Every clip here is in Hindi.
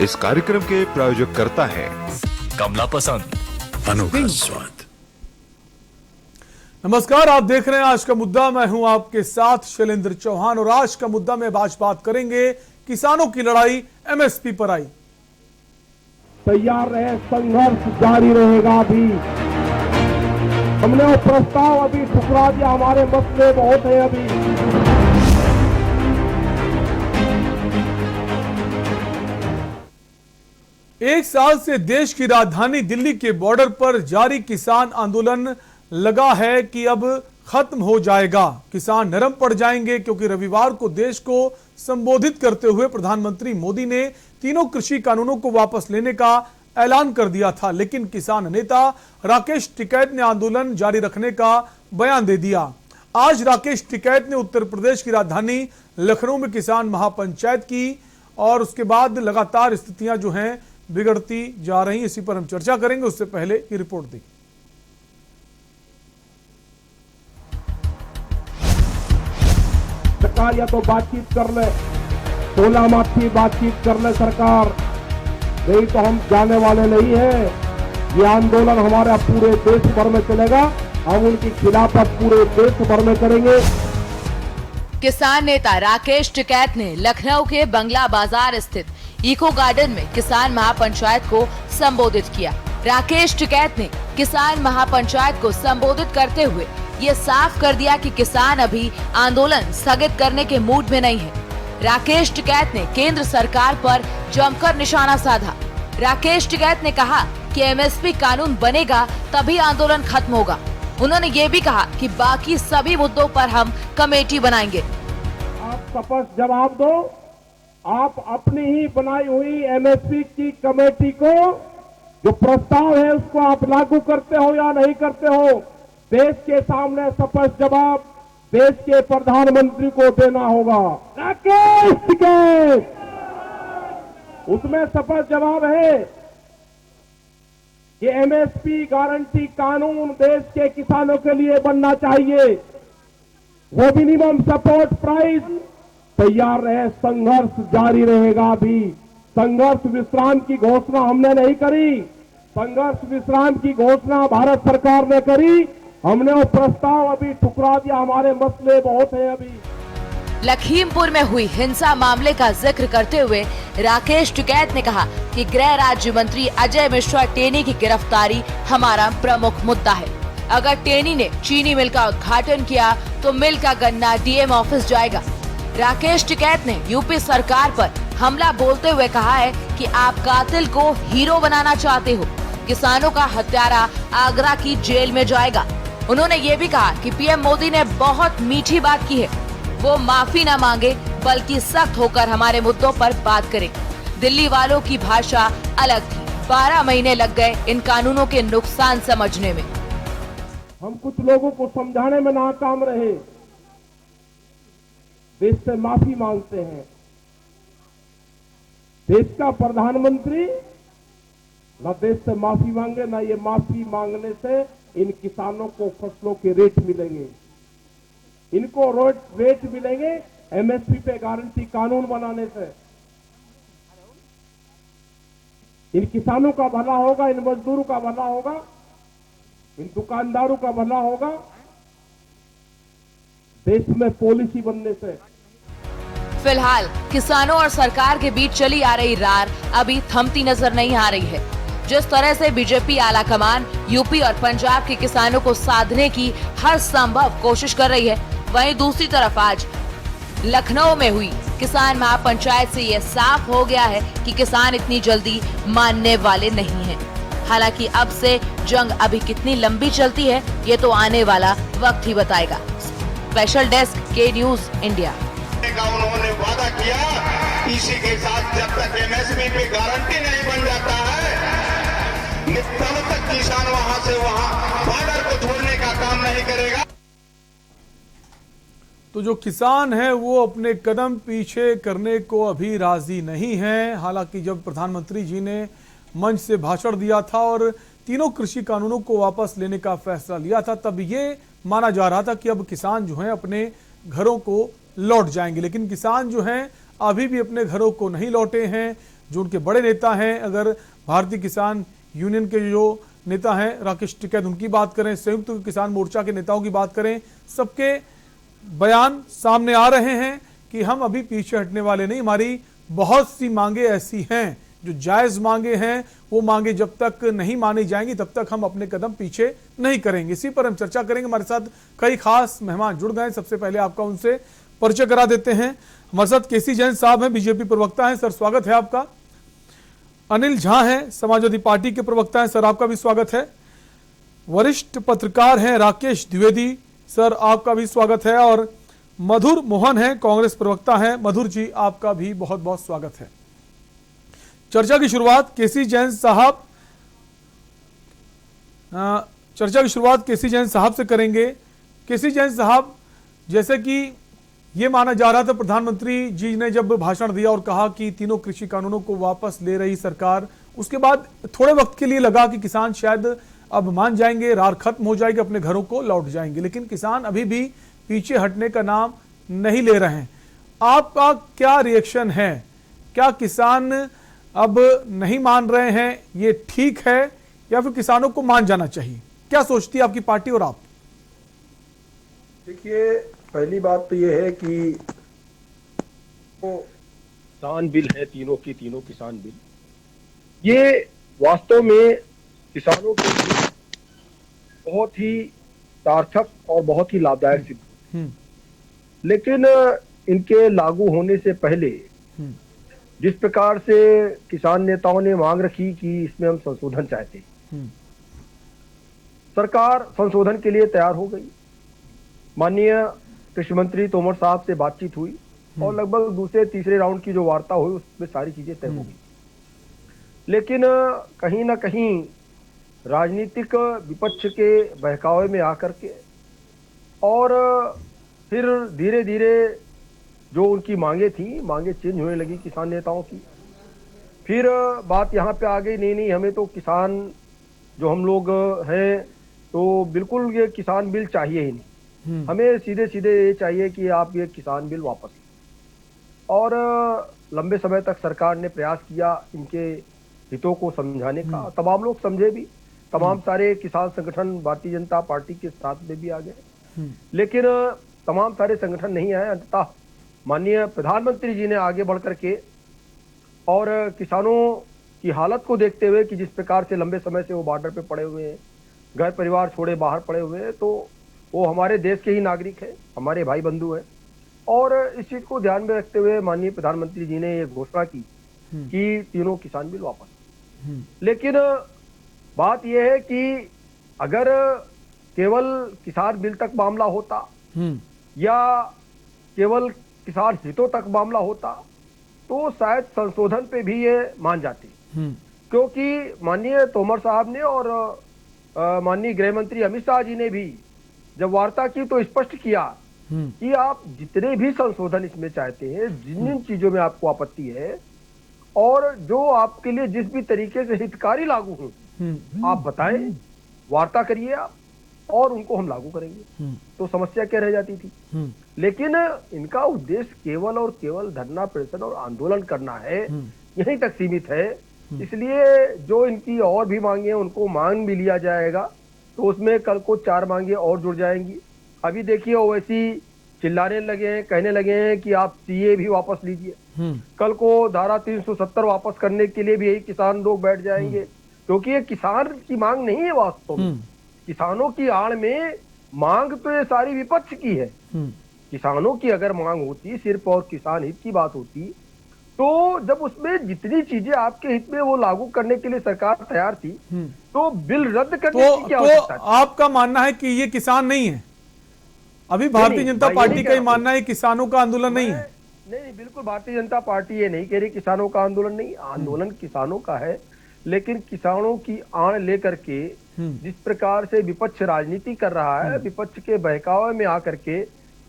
इस कार्यक्रम के प्रायोजक करता है कमला पसंद, अनोखा स्वाद। नमस्कार, आप देख रहे हैं आज का मुद्दा। मैं हूं आपके साथ शैलेंद्र चौहान और आज का मुद्दा में आज बात करेंगे किसानों की लड़ाई एमएसपी पर आई। तैयार रहे, संघर्ष जारी रहेगा। अभी हमने वो प्रस्ताव अभी ठुकरा दिया, हमारे मसले बहुत है अभी। एक साल से देश की राजधानी दिल्ली के बॉर्डर पर जारी किसान आंदोलन लगा है कि अब खत्म हो जाएगा। किसान नरम पड़ जाएंगे क्योंकि रविवार को देश को संबोधित करते हुए प्रधानमंत्री मोदी ने तीनों कृषि कानूनों को वापस लेने का ऐलान कर दिया था, लेकिन किसान नेता राकेश टिकैत ने आंदोलन जारी रखने का बयान दे दिया। आज राकेश टिकैत ने उत्तर प्रदेश की राजधानी लखनऊ में किसान महापंचायत की और उसके बाद लगातार स्थितियां जो हैं बिगड़ती जा रही, इसी पर हम चर्चा करेंगे। उससे पहले की रिपोर्ट दी। सरकार या तो बातचीत कर ले, टोला माफी बातचीत कर ले सरकार, नहीं तो हम जाने वाले नहीं है। ये आंदोलन हमारा पूरे देश भर में चलेगा, हम उनकी खिलाफत पूरे देश भर में करेंगे। किसान नेता राकेश टिकैत ने लखनऊ के बंगला बाजार स्थित इको गार्डन में किसान महापंचायत को संबोधित किया। राकेश टिकैत ने किसान महापंचायत को संबोधित करते हुए ये साफ कर दिया कि किसान अभी आंदोलन स्थगित करने के मूड में नहीं है। राकेश टिकैत ने केंद्र सरकार पर जमकर निशाना साधा। राकेश टिकैत ने कहा कि एमएसपी कानून बनेगा तभी आंदोलन खत्म होगा। उन्होंने ये भी कहा कि बाकी सभी मुद्दों पर हम कमेटी बनाएंगे। आप स्पष्ट जवाब दो, आप अपनी ही बनाई हुई एमएसपी की कमेटी को जो प्रस्ताव है उसको आप लागू करते हो या नहीं करते हो? देश के सामने स्पष्ट जवाब देश के प्रधानमंत्री को देना होगा। राकेश टिकैत, उसमें स्पष्ट जवाब है कि एमएसपी गारंटी कानून देश के किसानों के लिए बनना चाहिए। वो मिनिमम सपोर्ट प्राइस तैयार रहे, संघर्ष जारी रहेगा। अभी संघर्ष विश्राम की घोषणा हमने नहीं करी, संघर्ष विश्राम की घोषणा भारत सरकार ने करी। हमने वो प्रस्ताव अभी ठुकरा दिया, हमारे मसले बहुत है अभी। लखीमपुर में हुई हिंसा मामले का जिक्र करते हुए राकेश टिकैत ने कहा कि गृह राज्य मंत्री अजय मिश्रा टेनी की गिरफ्तारी हमारा प्रमुख मुद्दा है। अगर टेनी ने चीनी मिल का उद्घाटन किया तो मिल का गन्ना डीएम ऑफिस जाएगा। राकेश टिकैत ने यूपी सरकार पर हमला बोलते हुए कहा है कि आप कातिल को हीरो बनाना चाहते हो। किसानों का हत्यारा आगरा की जेल में जाएगा। उन्होंने ये भी कहा कि पीएम मोदी ने बहुत मीठी बात की है, वो माफी न मांगे बल्कि सख्त होकर हमारे मुद्दों पर बात करें। दिल्ली वालों की भाषा अलग थी। 12 महीने लग गए इन कानूनों के नुकसान समझने में। हम कुछ लोगों को समझाने में नाकाम रहे, देश से माफी मांगते हैं। देश का प्रधानमंत्री न देश से माफी मांगे, न ये माफी मांगने से इन किसानों को फसलों के रेट मिलेंगे, इनको रेट मिलेंगे एमएसपी पे गारंटी कानून बनाने से। इन किसानों का भला होगा, इन मजदूरों का भला होगा, इन दुकानदारों का भला होगा देश में पॉलिसी बनने से। फिलहाल किसानों और सरकार के बीच चली आ रही रार अभी थमती नजर नहीं आ रही है। जिस तरह से बीजेपी आला कमान यूपी और पंजाब के किसानों को साधने की हर संभव कोशिश कर रही है, वहीं दूसरी तरफ आज लखनऊ में हुई किसान महापंचायत से यह साफ हो गया है कि किसान इतनी जल्दी मानने वाले नहीं हैं। हालांकि अब से जंग अभी कितनी लंबी चलती है ये तो आने वाला वक्त ही बताएगा। स्पेशल डेस्क के न्यूज इंडिया। उन्होंने वादा किया, इसी के साथ जब तक एमएसपी पे गारंटी नहीं बन जाता है तब तक किसान वहां से वहां बॉर्डर को छोड़ने का काम नहीं करेगा। तो जो किसान है वो अपने कदम पीछे करने को अभी राजी नहीं है। हालांकि जब प्रधानमंत्री जी ने मंच से भाषण दिया था और तीनों कृषि कानूनों को वापस लेने का फैसला लिया था, तब ये माना जा रहा था कि अब किसान जो हैं अपने घरों को लौट जाएंगे, लेकिन किसान जो हैं अभी भी अपने घरों को नहीं लौटे हैं। जो उनके बड़े नेता हैं, अगर भारतीय किसान यूनियन के जो नेता हैं राकेश टिकैत, उनकी बात करें, संयुक्त किसान मोर्चा के नेताओं की बात करें, सबके बयान सामने आ रहे हैं कि हम अभी पीछे हटने वाले नहीं। हमारी बहुत सी मांगे ऐसी हैं जो जायज मांगे हैं, वो मांगे जब तक नहीं मानी जाएंगी तब तक हम अपने कदम पीछे नहीं करेंगे। इसी पर हम चर्चा करेंगे। हमारे साथ कई खास मेहमान जुड़ गए। सबसे पहले आपका उनसे परिचय करा देते हैं। हमारे साथ केसी जैन साहब हैं, बीजेपी प्रवक्ता हैं। सर स्वागत है आपका। अनिल झा हैं, समाजवादी पार्टी के प्रवक्ता हैं। सर आपका भी स्वागत है। वरिष्ठ पत्रकार हैं राकेश द्विवेदी, सर आपका भी स्वागत है। और मधुर मोहन हैं, कांग्रेस प्रवक्ता हैं। मधुर जी आपका भी बहुत बहुत स्वागत है। चर्चा की शुरुआत केसी जैन साहब से करेंगे। केसी जैन साहब, जैसे कि ये माना जा रहा था, प्रधानमंत्री जी ने जब भाषण दिया और कहा कि तीनों कृषि कानूनों को वापस ले रही सरकार, उसके बाद थोड़े वक्त के लिए लगा कि किसान शायद अब मान जाएंगे, रार खत्म हो जाएगी, अपने घरों को लौट जाएंगे, लेकिन किसान अभी भी पीछे हटने का नाम नहीं ले रहे हैं। आपका क्या रिएक्शन है? क्या किसान अब नहीं मान रहे हैं, ये ठीक है, या फिर किसानों को मान जाना चाहिए? क्या सोचती है आपकी पार्टी और आप? देखिए, पहली बात तो ये है कि किसान बिल है, तीनों किसान बिल, ये वास्तव में किसानों के लिए बहुत ही सार्थक और बहुत ही लाभदायक सिद्ध, लेकिन इनके लागू होने से पहले जिस प्रकार से किसान नेताओं ने मांग रखी कि इसमें हम संशोधन चाहते, सरकार संशोधन के लिए तैयार हो गई। माननीय कृषि मंत्री तोमर साहब से बातचीत हुई और लगभग दूसरे तीसरे राउंड की जो वार्ता हुई उसमें सारी चीजें तय हो गई, लेकिन कहीं ना कहीं राजनीतिक विपक्ष के बहकावे में आकर के और फिर धीरे धीरे जो उनकी मांगे चेंज होने लगी किसान नेताओं की। फिर बात यहाँ पे आ गई, नहीं हमें तो किसान जो हम लोग हैं तो बिल्कुल ये किसान बिल चाहिए ही नहीं, हमें सीधे सीधे ये चाहिए कि आप ये किसान बिल वापस लें। और लंबे समय तक सरकार ने प्रयास किया इनके हितों को समझाने का, तमाम लोग समझे भी, तमाम सारे किसान संगठन भारतीय जनता पार्टी के साथ में भी आ गए, लेकिन तमाम सारे संगठन नहीं आए। अंततः माननीय प्रधानमंत्री जी ने आगे बढ़ करके और किसानों की हालत को देखते हुए कि जिस प्रकार से लंबे समय से वो बॉर्डर पे पड़े हुए हैं, घर परिवार छोड़े बाहर पड़े हुए हैं, तो वो हमारे देश के ही नागरिक हैं, हमारे भाई बंधु हैं, और इस चीज को ध्यान में रखते हुए माननीय प्रधानमंत्री जी ने ये घोषणा की कि तीनों किसान बिल वापस। लेकिन बात यह है कि अगर केवल किसान बिल तक मामला होता या केवल किसान हितों तक मामला होता तो शायद संशोधन पे भी ये मान जाते, क्योंकि माननीय तोमर साहब ने और माननीय गृह मंत्री अमित शाह जी ने भी जब वार्ता की तो स्पष्ट किया कि आप जितने भी संशोधन इसमें चाहते हैं, जिन चीजों में आपको आपत्ति है और जो आपके लिए जिस भी तरीके से हितकारी लागू हो, आप बताएं, वार्ता करिए आप, और उनको हम लागू करेंगे। तो समस्या क्या रह जाती थी? लेकिन इनका उद्देश्य केवल और केवल धरना प्रदर्शन और आंदोलन करना है, यहीं तक सीमित है। इसलिए जो इनकी और भी मांगे हैं उनको मान भी लिया जाएगा, तो उसमें कल को 4 मांगे और जुड़ जाएंगी। अभी देखिए ओवैसी चिल्लाने लगे हैं, कहने लगे हैं कि आप सीए भी वापस लीजिए, कल को धारा 370 वापस करने के लिए भी यही किसान लोग बैठ जाएंगे, क्योंकि ये किसान की मांग नहीं है, वास्तव में किसानों की आड़ में मांग तो ये सारी विपक्ष की है। किसानों की अगर मांग होती सिर्फ और किसान हित की बात होती, तो जब उसमें जितनी चीजें आपके हित में वो लागू करने के लिए सरकार तैयार थी, तो बिल रद्द करने की क्या आवश्यकता थी? आपका मानना है कि ये किसान नहीं है? अभी भारतीय जनता पार्टी का ही मानना है किसानों का आंदोलन नहीं है? नहीं, बिल्कुल भारतीय जनता पार्टी ये नहीं कह रही किसानों का आंदोलन नहीं, आंदोलन किसानों का है, लेकिन किसानों की आड़ लेकर के जिस प्रकार से विपक्ष राजनीति कर रहा है, विपक्ष के बहकावे में आकर के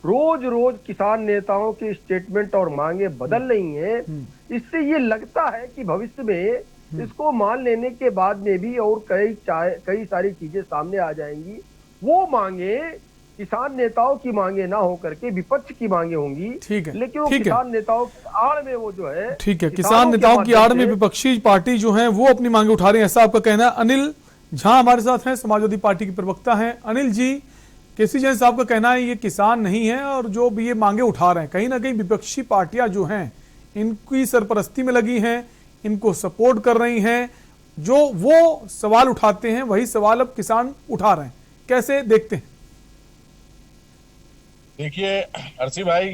रोज रोज किसान नेताओं के स्टेटमेंट और मांगे बदल रही हैं, इससे ये लगता है कि भविष्य में इसको मान लेने के बाद में भी और कई सारी चीजें सामने आ जाएंगी। वो मांगे किसान नेताओं की मांगे ना हो करके विपक्ष की मांगे होंगी। ठीक है, लेकिन वो ठीक है। किसान नेताओं की आड़ में वो जो है, ठीक है, किसानों किसान के नेताओं की माध्यम आड़ में से- विपक्षी पार्टी जो है वो अपनी मांगे उठा रहे हैं, ऐसा आपका कहना है। अनिल झा हमारे साथ हैं, समाजवादी पार्टी के प्रवक्ता हैं। अनिल जी, केसी जैन साहब का कहना है ये किसान नहीं है और जो भी ये मांगे उठा रहे हैं, कहीं ना कहीं विपक्षी पार्टियां जो हैं इनकी सरपरस्ती में लगी हैं, इनको सपोर्ट कर रही हैं, जो वो सवाल उठाते हैं वही सवाल अब किसान उठा रहे हैं, कैसे देखते हैं? देखिए अर्शी भाई,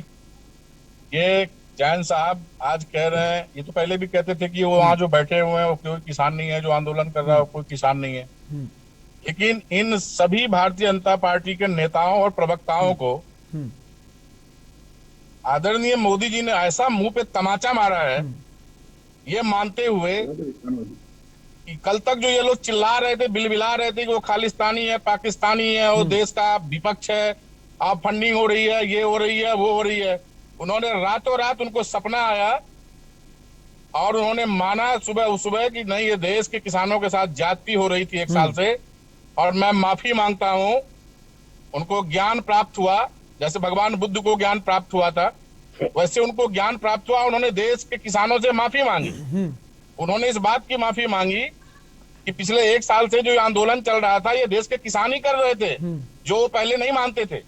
ये जैन साहब आज कह रहे हैं, ये तो पहले भी कहते थे कि वो वहां जो बैठे हुए हैं वो कोई किसान नहीं है, जो आंदोलन कर रहा है वो कोई किसान नहीं है। लेकिन इन सभी भारतीय जनता पार्टी के नेताओं और प्रवक्ताओं को आदरणीय मोदी जी ने ऐसा मुंह पे तमाचा मारा है, ये मानते हुए कि कल तक जो ये लोग चिल्ला रहे थे, बिलबिला रहे थे कि वो खालिस्तानी है, पाकिस्तानी है, वो देश का विपक्ष है, अब फंडिंग हो रही है, ये हो रही है, वो हो रही है। उन्होंने रातों रात उनको सपना आया और उन्होंने माना सुबह कि नहीं, ये देश के किसानों के साथ ज्यादती हो रही थी 1 साल से और मैं माफी मांगता हूं। उनको ज्ञान प्राप्त हुआ, जैसे भगवान बुद्ध को ज्ञान प्राप्त हुआ था वैसे उनको ज्ञान प्राप्त हुआ। उन्होंने देश के किसानों से माफी मांगी। उन्होंने इस बात की माफी मांगी कि पिछले 1 साल से जो आंदोलन चल रहा था ये देश के किसान ही कर रहे थे, जो पहले नहीं मानते थे।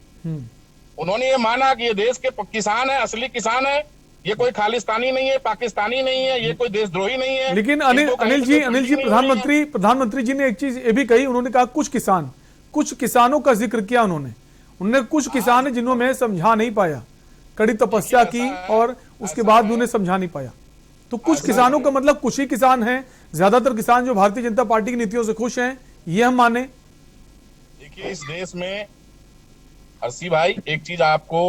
उन्होंने ये माना कि ये देश के किसान है, असली किसान है, ये कोई खालिस्तानी नहीं है, पाकिस्तानी नहीं है, ये कोई देशद्रोही नहीं है। लेकिन अनिल जी प्रधानमंत्री जी ने एक चीज ये भी कही, उन्होंने कहा कुछ किसानों का जिक्र किया उन्होंने कुछ किसान है जिन्होंने मैं समझा नहीं पाया, कड़ी तपस्या की और उसके बाद भी उन्हें समझा नहीं पाया। तो कुछ किसानों का मतलब कुछ ही किसान हैं, ज्यादातर किसान जो भारतीय जनता पार्टी की नीतियों से खुश हैं, ये हम माने? देखिए इस देश में अर्शी भाई एक चीज आपको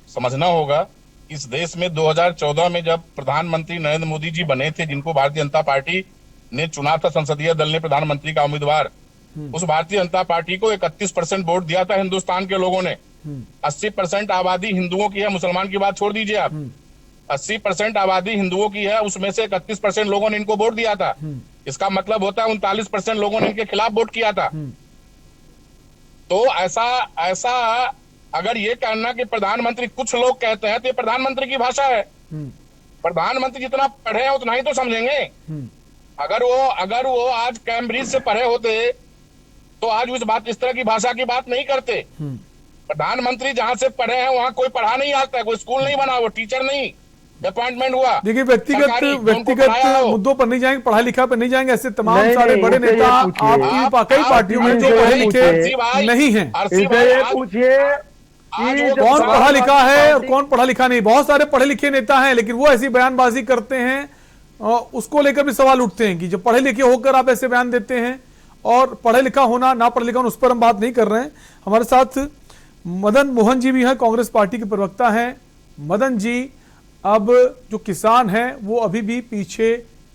समझना होगा, इस देश में 2014 में जब प्रधानमंत्री नरेंद्र मोदी जी बने थे, जिनको भारतीय जनता पार्टी ने चुना था, संसदीय दल ने प्रधानमंत्री का उम्मीदवार, उस भारतीय जनता पार्टी को 31% वोट दिया था हिंदुस्तान के लोगों ने। 80% आबादी हिंदुओं की है, मुसलमान की बात छोड़ दीजिए आप, 80% आबादी हिंदुओं की है, उसमें से 31% लोगों ने इनको वोट दिया था। इसका मतलब होता है 39% लोगों ने इनके खिलाफ वोट किया था। तो ऐसा अगर ये कहना कि प्रधानमंत्री, कुछ लोग कहते हैं तो ये प्रधानमंत्री की भाषा है। प्रधानमंत्री जितना पढ़े हैं उतना ही तो समझेंगे। अगर वो आज कैम्ब्रिज से पढ़े होते तो आज इस तरह की भाषा की बात नहीं करते। प्रधानमंत्री जहां से पढ़े हैं वहां कोई पढ़ा नहीं आता, कोई स्कूल नहीं बना, वो टीचर नहीं अपॉइंटमेंट हुआ। देखिए व्यक्तिगत मुद्दों पर नहीं जाएंगे, पढ़ा लिखा पर नहीं जाएंगे, ऐसे तमाम सारे बड़े नेता आपकी कई पार्टियों में जो पढ़े लिखे नहीं है। पूछिए कौन पढ़ा लिखा है और कौन पढ़ा लिखा नहीं। बहुत सारे पढ़े लिखे नेता हैं लेकिन वो ऐसी बयानबाजी करते हैं, उसको लेकर भी सवाल उठते हैं कि जब पढ़े लिखे होकर आप ऐसे बयान देते हैं, और पढ़े लिखा होना ना पढ़े लिखा होना उस पर हम बात नहीं कर रहे हैं। हमारे साथ मदन मोहन जी भी हैं, कांग्रेस पार्टी के प्रवक्ता हैं। मदन जी, अब जो किसान हैं वो अभी भी पीछे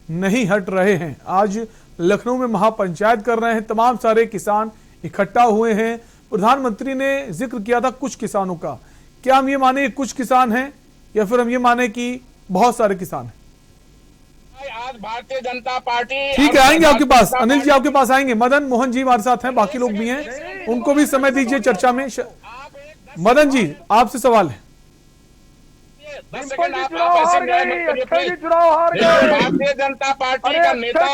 नहीं हट रहे हैं। आज लखनऊ में महापंचायत कर रहे हैं, तमाम सारे किसान इकट्ठा हुए हैं। प्रधानमंत्री ने जिक्र किया था कुछ किसानों का, क्या हम ये माने कुछ किसान हैं या फिर हम ये माने कि बहुत सारे किसान हैं? आज भारतीय जनता पार्टी, ठीक है, आएंगे आपके पास, अनिल जी आपके पास आएंगे। मदन मोहन जी हमारे साथ हैं, बाकी लोग भी हैं, उनको भी समय दीजिए चर्चा में। मदन जी, आपसे सवाल है। 10 सेकंड आप ऐसे चुनाव हार गए। भारतीय जनता पार्टी का नेता,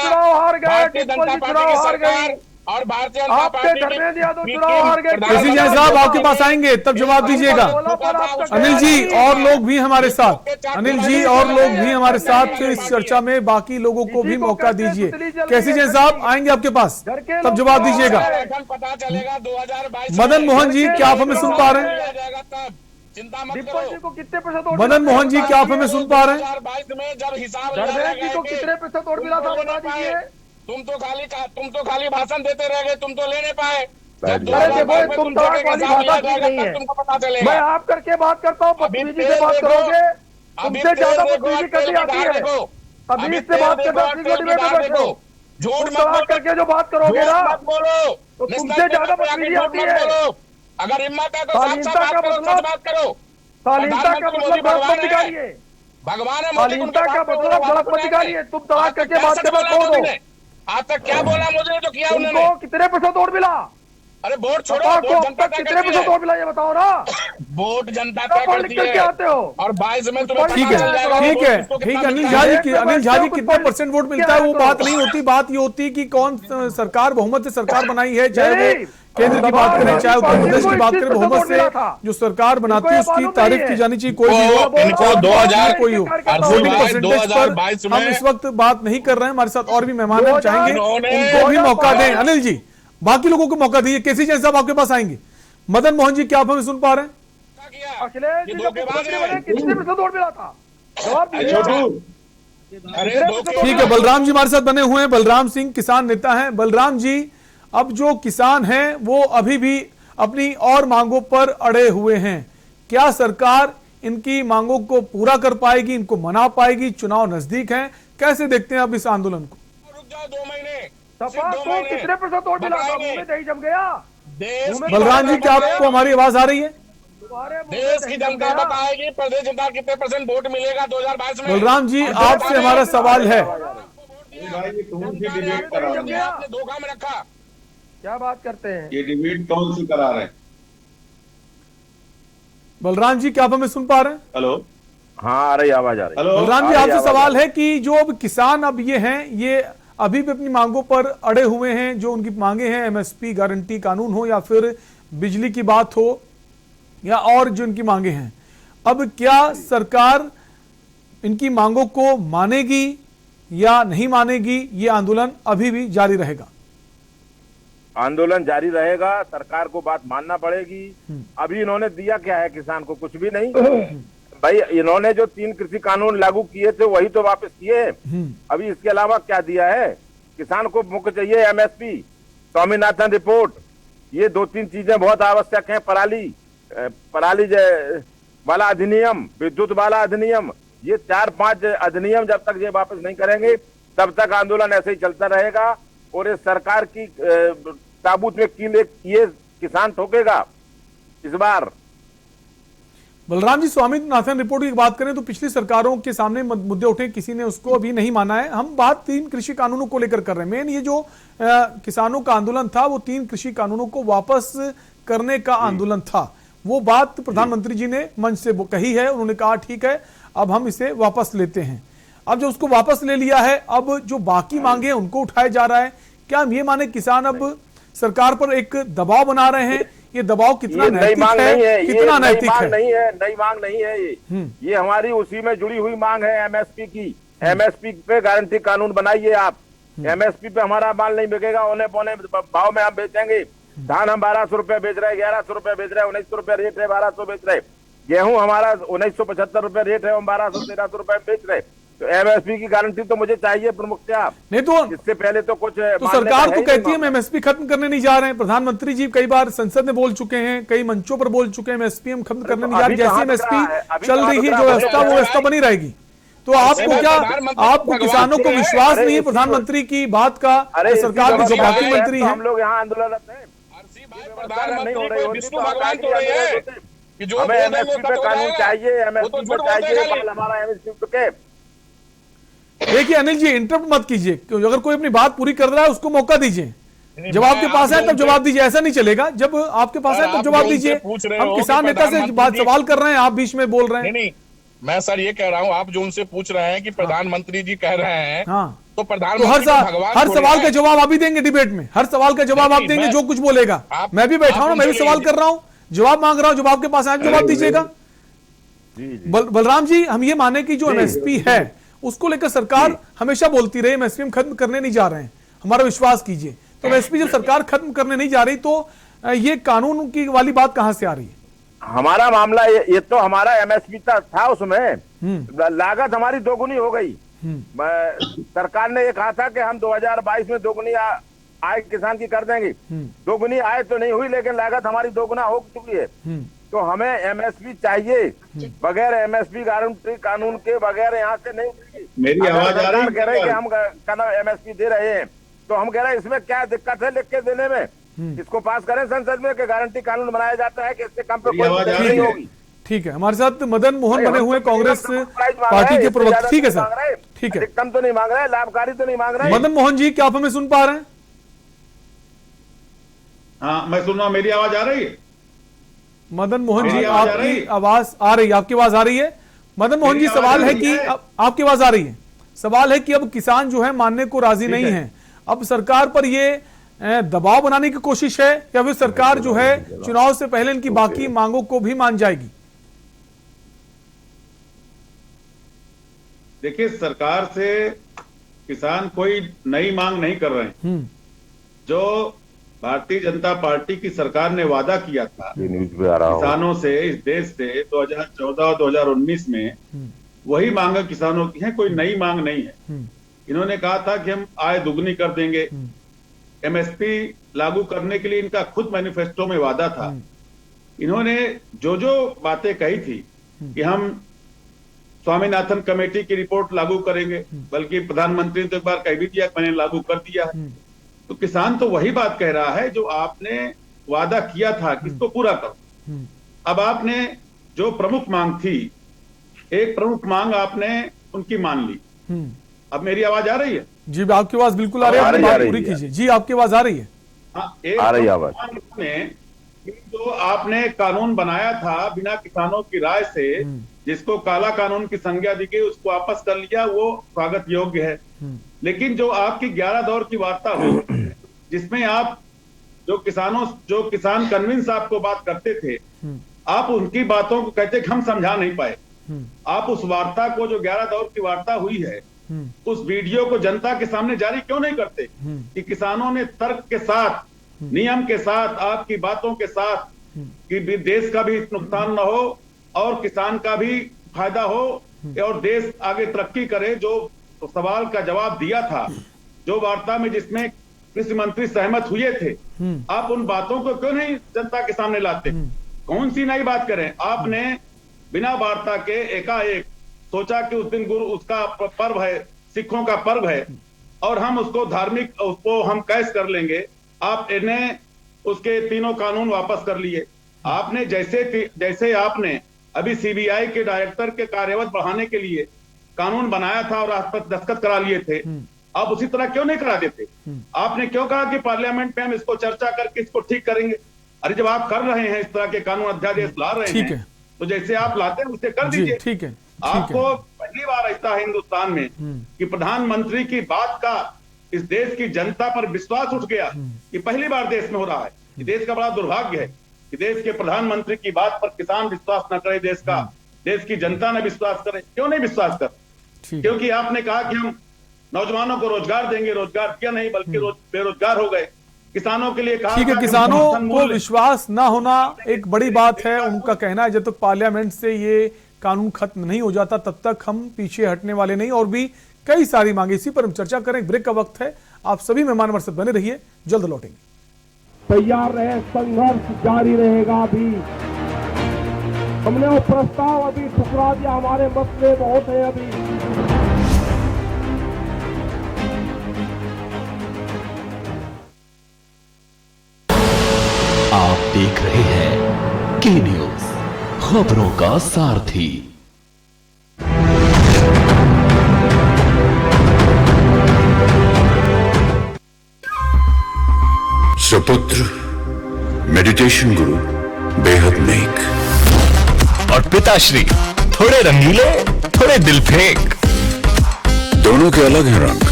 भारतीय जनता पार्टी की सरकार और भारतीय जनता पार्टी केसी जैन साहब आपके पास आएंगे तब जवाब दीजिएगा। अनिल जी और लोग भी हमारे साथ, अनिल जी और लोग भी हमारे साथ इस चर्चा में, बाकी लोगों को भी मौका दीजिए। केसी जैन साहब आएंगे आपके पास तब जवाब दीजिएगा। पता चलेगा 2022 मदन मोहन जी, क्या आप हमें सुन पा रहे हैं? चिंता मत करो। कितने % वोट? मदन मोहन जी, क्या आप हमें सुन पा रहे हैं? 2022 में जब हिसाब को कितने % वोट मिला था बता दीजिए। तुम तो खाली भाषण देते रह गए, तुम तो ले नहीं पाए। तुम तुमको पता चलेगा। मैं आप करके बात करता हूँ, बदतमीजी से बात करोगे, तुमसे ज्यादा बदतमीजी कैसी आती है? अभी इससे बात करते हो, झूठ मत करके जो बात करोगे ना, तो तुमसे ज्यादा बदतमीजी आती है। अगर हिम्मत है तो शालीनता का मतलब बात करो। शालीनता का मतलब गलत मत निकालिए। भगवान है, शालीनता का मतलब गलत मत निकालिए। तुम तलाक करके बात करना छोड़ दो। आज तक क्या बोला मुझे जो किया उन्होंने? तुमको कितने % वोट मिला? अरे वोट छोड़ो, सपा को वोट अब जनता तक तय कितने करती प्रतिशत है। वोट मिला ये बताओ ना। वोट जनता क्या तय पढ़ करती लिख करके है। आते हो? और 22 में तुम्हें ठीक पता ठीक चल है, जाएगा ठीक वोट है, किसको ठीक कितना है। अनिल मिलता झा है। जी, अनिल झा जी कितना परसेंट वोट मिलता है वो बात नहीं होती, बात ये होती है कि कौन सरकार बहुमत से सरकार बनाई है, चाहे वो केंद्र की बात करें चाहे उत्तर प्रदेश की बात करें, बहुमत से जो सरकार बनाती है उसकी तारीफ की जानी चाहिए, कोई भी हो, इनको 2000 कोई हो। वोटिंग परसेंटेज पर हम इस वक्त बात नहीं कर रहे हैं, हमारे साथ और भी मेहमान हैं, हम चाहेंगे उनको भी मौका दें। अनिल जी, बाकी लोगों को मौका दीजिए। केसी जैन साहब आपके पास आएंगे। मदन मोहन जी, क्या आप हमें सुन पा रहे हैं? अखिलेश जी ये जब धोखेबाज मुख्यमंत्री है। बने कितने प्रतिशत वोट मिला था? जवाब दीजिए। अरे ठीक है, बलराम जी हमारे साथ बने हुए हैं। बलराम सिंह किसान नेता हैं। बलराम जी, अब जो किसान हैं वो अभी भी अपनी और मांगों पर अड़े हुए हैं, क्या सरकार इनकी मांगों को पूरा कर पाएगी, इनको मना पाएगी? चुनाव नजदीक हैं, कैसे देखते हैं अब इस आंदोलन को? रुक जाओ 2 महीने, सपा को कितने प्रतिशत वोट मिला था? मुंह में दही जम गया। देश की बलराम जी, क्या आपको हमारी आवाज आ रही है? तुम्हारे मुंह में देश दही की जम जनता गया। बताएगी प्रदेश जनता कितने परसेंट वोट मिलेगा 2022 में। बलराम जी, आपसे हमारा सवाल है, आपने धोखा में रखा। क्या बात करते हैं? ये डिबेट कौन सी करा रहे हैं? बलराम जी, क्या आप हमें सुन पा रहे हैं? हेलो, हाँ, आ रही आवाज आ रही। हेलो, बलराम जी, आपसे सवाल है कि जो अब किसान अब ये हैं, ये अभी भी अपनी मांगों पर अड़े हुए हैं, जो उनकी मांगे हैं, एमएसपी गारंटी कानून हो या फिर बिजली की बात हो या और जो इनकी मांगे हैं, अब क्या सरकार इनकी मांगों को मानेगी या नहीं मानेगी? ये आंदोलन अभी भी जारी रहेगा। आंदोलन जारी रहेगा, सरकार को बात मानना पड़ेगी। अभी इन्होंने दिया क्या है किसान को? कुछ भी नहीं भाई। इन्होंने जो 3 कृषि कानून लागू किए थे वही तो वापस किए। अभी इसके अलावा क्या दिया है? किसान को मुख्य चाहिए एमएसपी, स्वामीनाथन रिपोर्ट, ये 2-3 चीजें बहुत आवश्यक हैं। पराली वाला अधिनियम, विद्युत वाला अधिनियम, ये 4-5 अधिनियम जब तक ये वापस नहीं करेंगे तब तक आंदोलन ऐसे ही चलता रहेगा। और इस सरकार की ताबूत में कील ये किसान ठोकेगा इस बार। बलराम जी, स्वामीनाथन रिपोर्ट की बात करें तो पिछली सरकारों के सामने मुद्दे उठे, किसी ने उसको अभी नहीं माना है। हम बात 3 कृषि कानूनों को लेकर कर रहे हैं। मेन ये जो किसानों का आंदोलन था वो 3 कृषि कानूनों को वापस करने का आंदोलन था। वो बात प्रधानमंत्री जी ने मंच से कही है, उन्होंने कहा ठीक है अब हम इसे वापस लेते हैं। अब जो उसको वापस ले लिया है, अब जो बाकी मांगे हैं उनको उठाया जा रहा है। क्या हम ये माने किसान अब सरकार पर एक दबाव बना रहे हैं? ये दबाव कितना नैतिक है, कितना नैतिक है? नई मांग नहीं है ये हमारी उसी में जुड़ी हुई मांग है एमएसपी की। एमएसपी पे गारंटी कानून बनाइए आप। एमएसपी पे हमारा माल नहीं बिकेगा, औने पौने भाव में हम बेचेंगे। धान हम 1200 रुपए बेच रहे हैं, 1100 रुपए बेच रहे हैं, 1900 रुपए रेट है, 1200 बेच रहे। गेहूं हमारा 1975 रुपए रेट है, हम 1200-1300 रुपए बेच रहे। तो एमएसपी की गारंटी तो मुझे चाहिए प्रमुख साहब। नहीं तो इससे पहले तो कुछ तो सरकार तो कहती है हम एमएसपी खत्म करने नहीं जा रहे हैं। प्रधानमंत्री जी कई बार संसद में बोल चुके हैं, कई मंचों पर बोल चुके हैं एमएसपी हम खत्म करने नहीं जा रहे। जैसे एमएसपी चल रही है जो व्यवस्था वो व्यवस्था बनी रहेगी। तो आपको क्या, आपको किसानों को विश्वास नहीं है प्रधानमंत्री की बात का? सरकार के जो बाकी मंत्री हैं, हम लोग यहाँ आंदोलनरत हैं। विष्णु भगवान तो रहे हैं कि जो हमें एमएसपी पे कानून चाहिए, एमएसपी पे चाहिए, हमारा एमएसपी पे। देखिए अनिल जी, इंटरप्ट मत कीजिए, अगर कोई अपनी बात पूरी कर रहा है उसको मौका दीजिए। जब आपके पास है तब जवाब दीजिए, ऐसा नहीं चलेगा। जब आपके पास है तब जवाब दीजिए। हम किसान नेता से बात सवाल कर रहे हैं, आप बीच में बोल रहे हैं। नहीं, मैं सर ये कह रहा हूँ, आप जो उनसे पूछ रहे हैं कि प्रधानमंत्री जी कह रहे हैं, हाँ, तो तो प्रधानमंत्री हर सवाल का जवाब आप ही देंगे डिबेट में। हर सवाल का जवाब आप देंगे, जो कुछ बोलेगा। मैं भी बैठा हूं, मैं भी सवाल कर रहा हूं, जवाब मांग रहा हूं। जब आपके पास आए जवाब दीजिएगा। बलराम जी, हम ये माने कि जो एमएसपी है उसको लेकर सरकार हमेशा बोलती रही एमएसपी हम खत्म करने नहीं जा रहे हैं, हमारा विश्वास कीजिए। तो एमएसपी जब सरकार खत्म करने नहीं जा रही तो ये कानून की वाली बात कहां से आ रही है? हमारा मामला ये तो हमारा एमएसपी था उसमें लागत हमारी दोगुनी हो गई। सरकार ने ये कहा था कि हम 2022 में दोगुनी आय किसान की कर देंगे। दोगुनी आय तो नहीं हुई, लेकिन लागत हमारी दोगुना हो चुकी है। तो हमें एमएसपी चाहिए। बगैर एमएसपी गारंटी कानून के बगैर यहाँ से नहीं। मेरी आवाज आ रही है? कह रहे हैं कि हम एमएसपी दे रहे हैं, तो हम कह रहे हैं इसमें क्या दिक्कत है लिख के देने में? इसको पास करें संसद में कि गारंटी कानून बनाया जाता है कि इससे कम पे कोई नहीं होगी। ठीक है, हमारे साथ मदन मोहन बने हुए कांग्रेस पार्टी के प्रवक्ता। ठीक है सर, ठीक है। अधिकतम तो नहीं मांग रहे, लाभकारी तो नहीं मांग रहे। मदन मोहन जी, क्या आप हमें सुन पा रहे हैं? हाँ मैं सुन रहा हूँ, मेरी आवाज आ रही है? मदन मोहन जी, मेरी आवाज आ रही आपकी है? आवाज आ रही है, आपकी आवाज आ रही है? मदन मोहन जी, मेरी आवाज सवाल आ है रही कि है? आपकी आवाज आ रही है। सवाल है कि अब किसान जो है मानने को राजी नहीं है, अब सरकार पर ये दबाव बनाने की कोशिश है या फिर सरकार जो है चुनाव से पहले इनकी बाकी मांगों को भी मान जाएगी? देखिए, सरकार से किसान कोई नई मांग नहीं कर रहे हैं। जो भारतीय जनता पार्टी की सरकार ने वादा किया था न्यूज पे आ रहा किसानों से इस देश से 2014 और 2019 में, वही मांग किसानों की है, कोई नई मांग नहीं है। इन्होंने कहा था कि हम आय दुगनी कर देंगे, एमएसपी लागू करने के लिए इनका खुद मैनिफेस्टो में वादा था। इन्होंने जो जो बातें कही थी कि हम स्वामीनाथन कमेटी की रिपोर्ट लागू करेंगे, बल्कि प्रधानमंत्री ने तो एक बार कह भी दिया, मैंने लागू कर दिया है। तो किसान तो वही बात कह रहा है जो आपने वादा किया था कि इसको पूरा करो। अब आपने जो प्रमुख मांग थी, एक प्रमुख मांग आपने उनकी मान ली। अब मेरी आवाज आ रही है? जी, आपकी आवाज बिल्कुल आ रही है, अपनी बात पूरी कीजिए। जी, आपकी आवाज आ रही है? हाँ, आ रही आवाज। जो आपने कानून बनाया था बिना किसानों की राय से, जिसको काला कानून की संज्ञा दी गई, उसको वापस कर लिया, वो स्वागत योग्य है। लेकिन जो आपकी 11 दौर की वार्ता हुई, जिसमें आप जो किसान कन्विंस आपको बात करते थे, आप उनकी बातों को कहते कि हम समझा नहीं पाए। आप उस वार्ता को, जो 11 दौर की वार्ता हुई है, उस वीडियो को जनता के सामने जारी क्यों नहीं करते कि किसानों ने तर्क के साथ, नियम के साथ, आपकी बातों के साथ, कि देश का भी नुकसान न हो और किसान का भी फायदा हो और देश आगे तरक्की करे। जो सवाल का जवाब दिया था, जो वार्ता में जिसमें कृषि मंत्री सहमत हुए थे, आप उन बातों को क्यों नहीं जनता के सामने लाते? कौन सी नई बात करें? आपने बिना वार्ता के एकाएक सोचा कि उस दिन गुरु उसका पर्व है, सिखों का पर्व है, और हम उसको धार्मिक, उसको हम कैश कर लेंगे। आप इन्हें उसके तीनों कानून वापस कर लिए। आपने जैसे आपने अभी सीबीआई के डायरेक्टर के कार्यवत बढ़ाने के लिए कानून बनाया था और आप दस्तखत करा लिए थे, आप उसी तरह क्यों नहीं करा देते? आपने क्यों कहा कि पार्लियामेंट में हम इसको चर्चा करके इसको ठीक करेंगे? अरे जब आप कर रहे हैं, इस तरह के कानून अध्यादेश ला रहे हैं, तो जैसे आप लाते हैं उसे कर दीजिए। ठीक है। आपको पहली बार ऐसा है हिंदुस्तान में कि प्रधानमंत्री की बात का इस देश की जनता पर विश्वास उठ गया। ये पहली बार देश में हो रहा है। ये देश का बड़ा दुर्भाग्य है कि देश के प्रधानमंत्री की बात पर किसान विश्वास न करे, देश की जनता ने विश्वास करे। क्यों नहीं विश्वास कर? क्योंकि आपने कहा कि हम नौजवानों को रोजगार देंगे, रोजगार दिया नहीं, बल्कि बेरोजगार हो गए। किसानों के लिए कहा, ठीक है, किसानों को विश्वास ना होना एक बड़ी बात है। उनका कहना है जब तक पार्लियामेंट से ये कानून खत्म नहीं हो जाता तब तक हम पीछे हटने वाले नहीं, और भी कई सारी मांगे। इसी पर हम चर्चा करें, ब्रेक का वक्त है। आप सभी मेहमान हमारे साथ बने रहिए, जल्द लौटेंगे। तैयार रहे, संघर्ष जारी रहेगा। अभी हमने वो प्रस्ताव अभी ठुकरा दिया, हमारे मसले बहुत है अभी। आप देख रहे हैं के न्यूज, खबरों का सारथी। सुपुत्र मेडिटेशन गुरु बेहद नेक, और पिताश्री थोड़े रंगीले, थोड़े दिल फेंक। दोनों के अलग हैं रंग,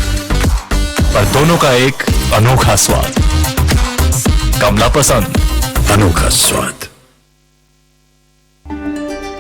पर दोनों का एक अनोखा स्वाद। कमला पसंद, अनोखा स्वाद।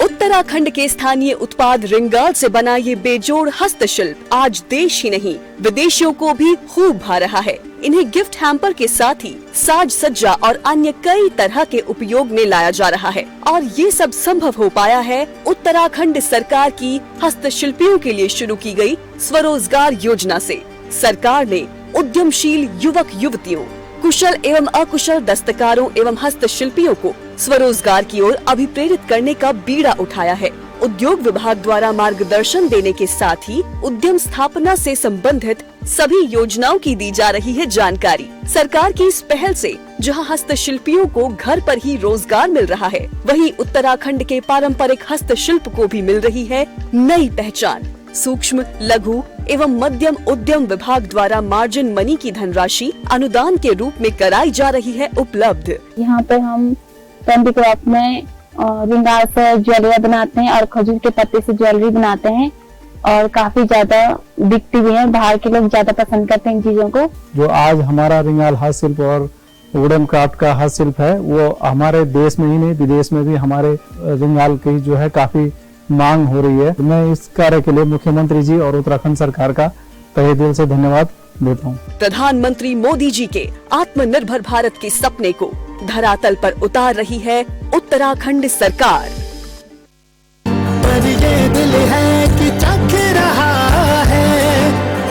उत्तराखंड के स्थानीय उत्पाद रिंगाल से बना ये बेजोड़ हस्तशिल्प आज देश ही नहीं विदेशियों को भी खूब भा रहा है। इन्हें गिफ्ट हैम्पर के साथ ही साज सज्जा और अन्य कई तरह के उपयोग में लाया जा रहा है, और ये सब संभव हो पाया है उत्तराखंड सरकार की हस्तशिल्पियों के लिए शुरू की गई स्वरोजगार योजना से। सरकार ने उद्यमशील युवक युवतियों, कुशल एवं अकुशल दस्तकारों एवं हस्तशिल्पियों को स्वरोजगार की ओर अभिप्रेरित करने का बीड़ा उठाया है। उद्योग विभाग द्वारा मार्गदर्शन देने के साथ ही उद्यम स्थापना से संबंधित सभी योजनाओं की दी जा रही है जानकारी। सरकार की इस पहल से जहां हस्तशिल्पियों को घर पर ही रोजगार मिल रहा है, वहीं उत्तराखंड के पारंपरिक हस्तशिल्प को भी मिल रही है नई पहचान। सूक्ष्म, लघु एवं मध्यम उद्यम विभाग द्वारा मार्जिन मनी की धनराशि अनुदान के रूप में कराई जा रही है उपलब्ध। यहाँ पे हम हैंडीक्राफ्ट में रिंगाल से ज्वेलरी बनाते हैं और खजूर के पत्ते से ज्वेलरी बनाते हैं और काफी ज्यादा बिकती भी है। बाहर के लोग ज्यादा पसंद करते हैं इन चीजों को। जो आज हमारा रिंगाल हस्तशिल्प और वुडन क्राफ्ट का हस्तशिल्प है वो हमारे देश में ही नहीं विदेश में भी हमारे रिंगाल की जो है काफी मांग हो रही है। मैं इस कार्य के लिए मुख्यमंत्री जी और उत्तराखंड सरकार का तहे दिल से धन्यवाद देता हूँ। प्रधानमंत्री मोदी जी के आत्मनिर्भर भारत के सपने को धरातल पर उतार रही है उत्तराखंड सरकार। पर ये दिल है कि चख रहा है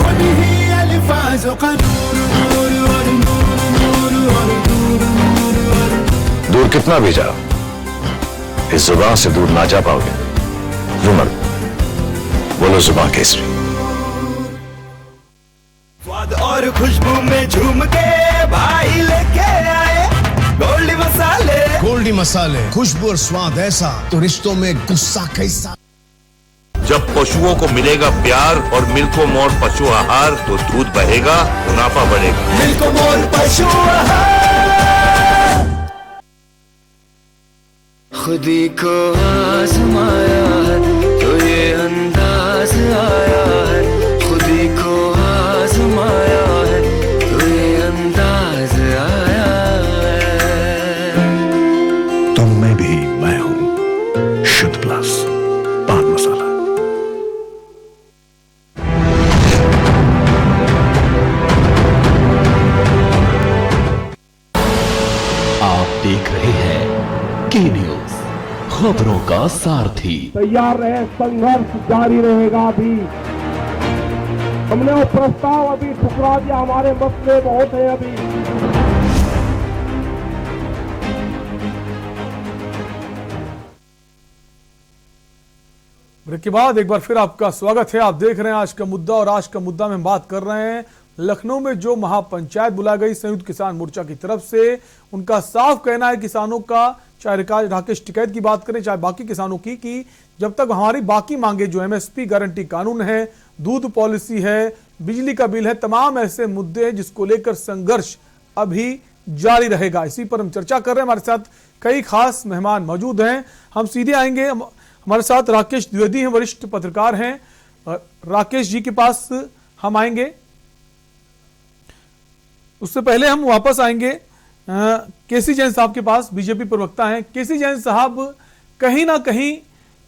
उन्हीं अल्फाजों का नूर नूर और नूर नूर और नूर नूर और दूर कितना भी जाओ इस जुबान से दूर ना जा पाओगे। रुमल बोलो जुबान केसरी। स्वाद और खुशबू में झूम के भाई लेके आए गोल्डी मसाले। गोल्डी मसाले, खुशबू और स्वाद ऐसा तो रिश्तों में गुस्सा कैसा। जब पशुओं को मिलेगा प्यार और मिल्को मोर पशु आहार तो दूध बहेगा, मुनाफा बढ़ेगा। मिल्को मोर पशु आहार। खुदी को आजमाया है तो ये अंदाज आया है। खुदी को आजमाया है तो ये अंदाज आया है। तुम में भी मैं हूं शुद्ध प्लस पान मसाला। आप देख रहे हैं के न्यूज, खबरों का सारथी। तैयार रहे, संघर्ष जारी रहेगा। अभी हमने वो प्रस्ताव अभी ठुकरा दिया, हमारे मसले बहुत है अभी। ब्रेक के बाद एक बार फिर आपका स्वागत है। आप देख रहे हैं आज का मुद्दा और आज का मुद्दा में हम बात कर रहे हैं लखनऊ में जो महापंचायत बुलाई गई संयुक्त किसान मोर्चा की तरफ से। उनका साफ कहना है किसानों का, चाहे राकेश टिकैत की बात करें चाहे बाकी किसानों की, कि जब तक हमारी बाकी मांगे जो एमएसपी गारंटी कानून है, दूध पॉलिसी है, बिजली का बिल है, तमाम ऐसे मुद्दे हैं जिसको लेकर संघर्ष अभी जारी रहेगा। इसी पर हम चर्चा कर रहे हैं। हमारे साथ कई खास मेहमान मौजूद हैं। हम सीधे आएंगे, हमारे साथ राकेश द्विवेदी हैं, वरिष्ठ पत्रकार हैं। राकेश जी के पास हम आएंगे। उससे पहले हम वापस आएंगे केसी जैन साहब के पास, बीजेपी प्रवक्ता हैं। केसी जैन साहब, कहीं ना कहीं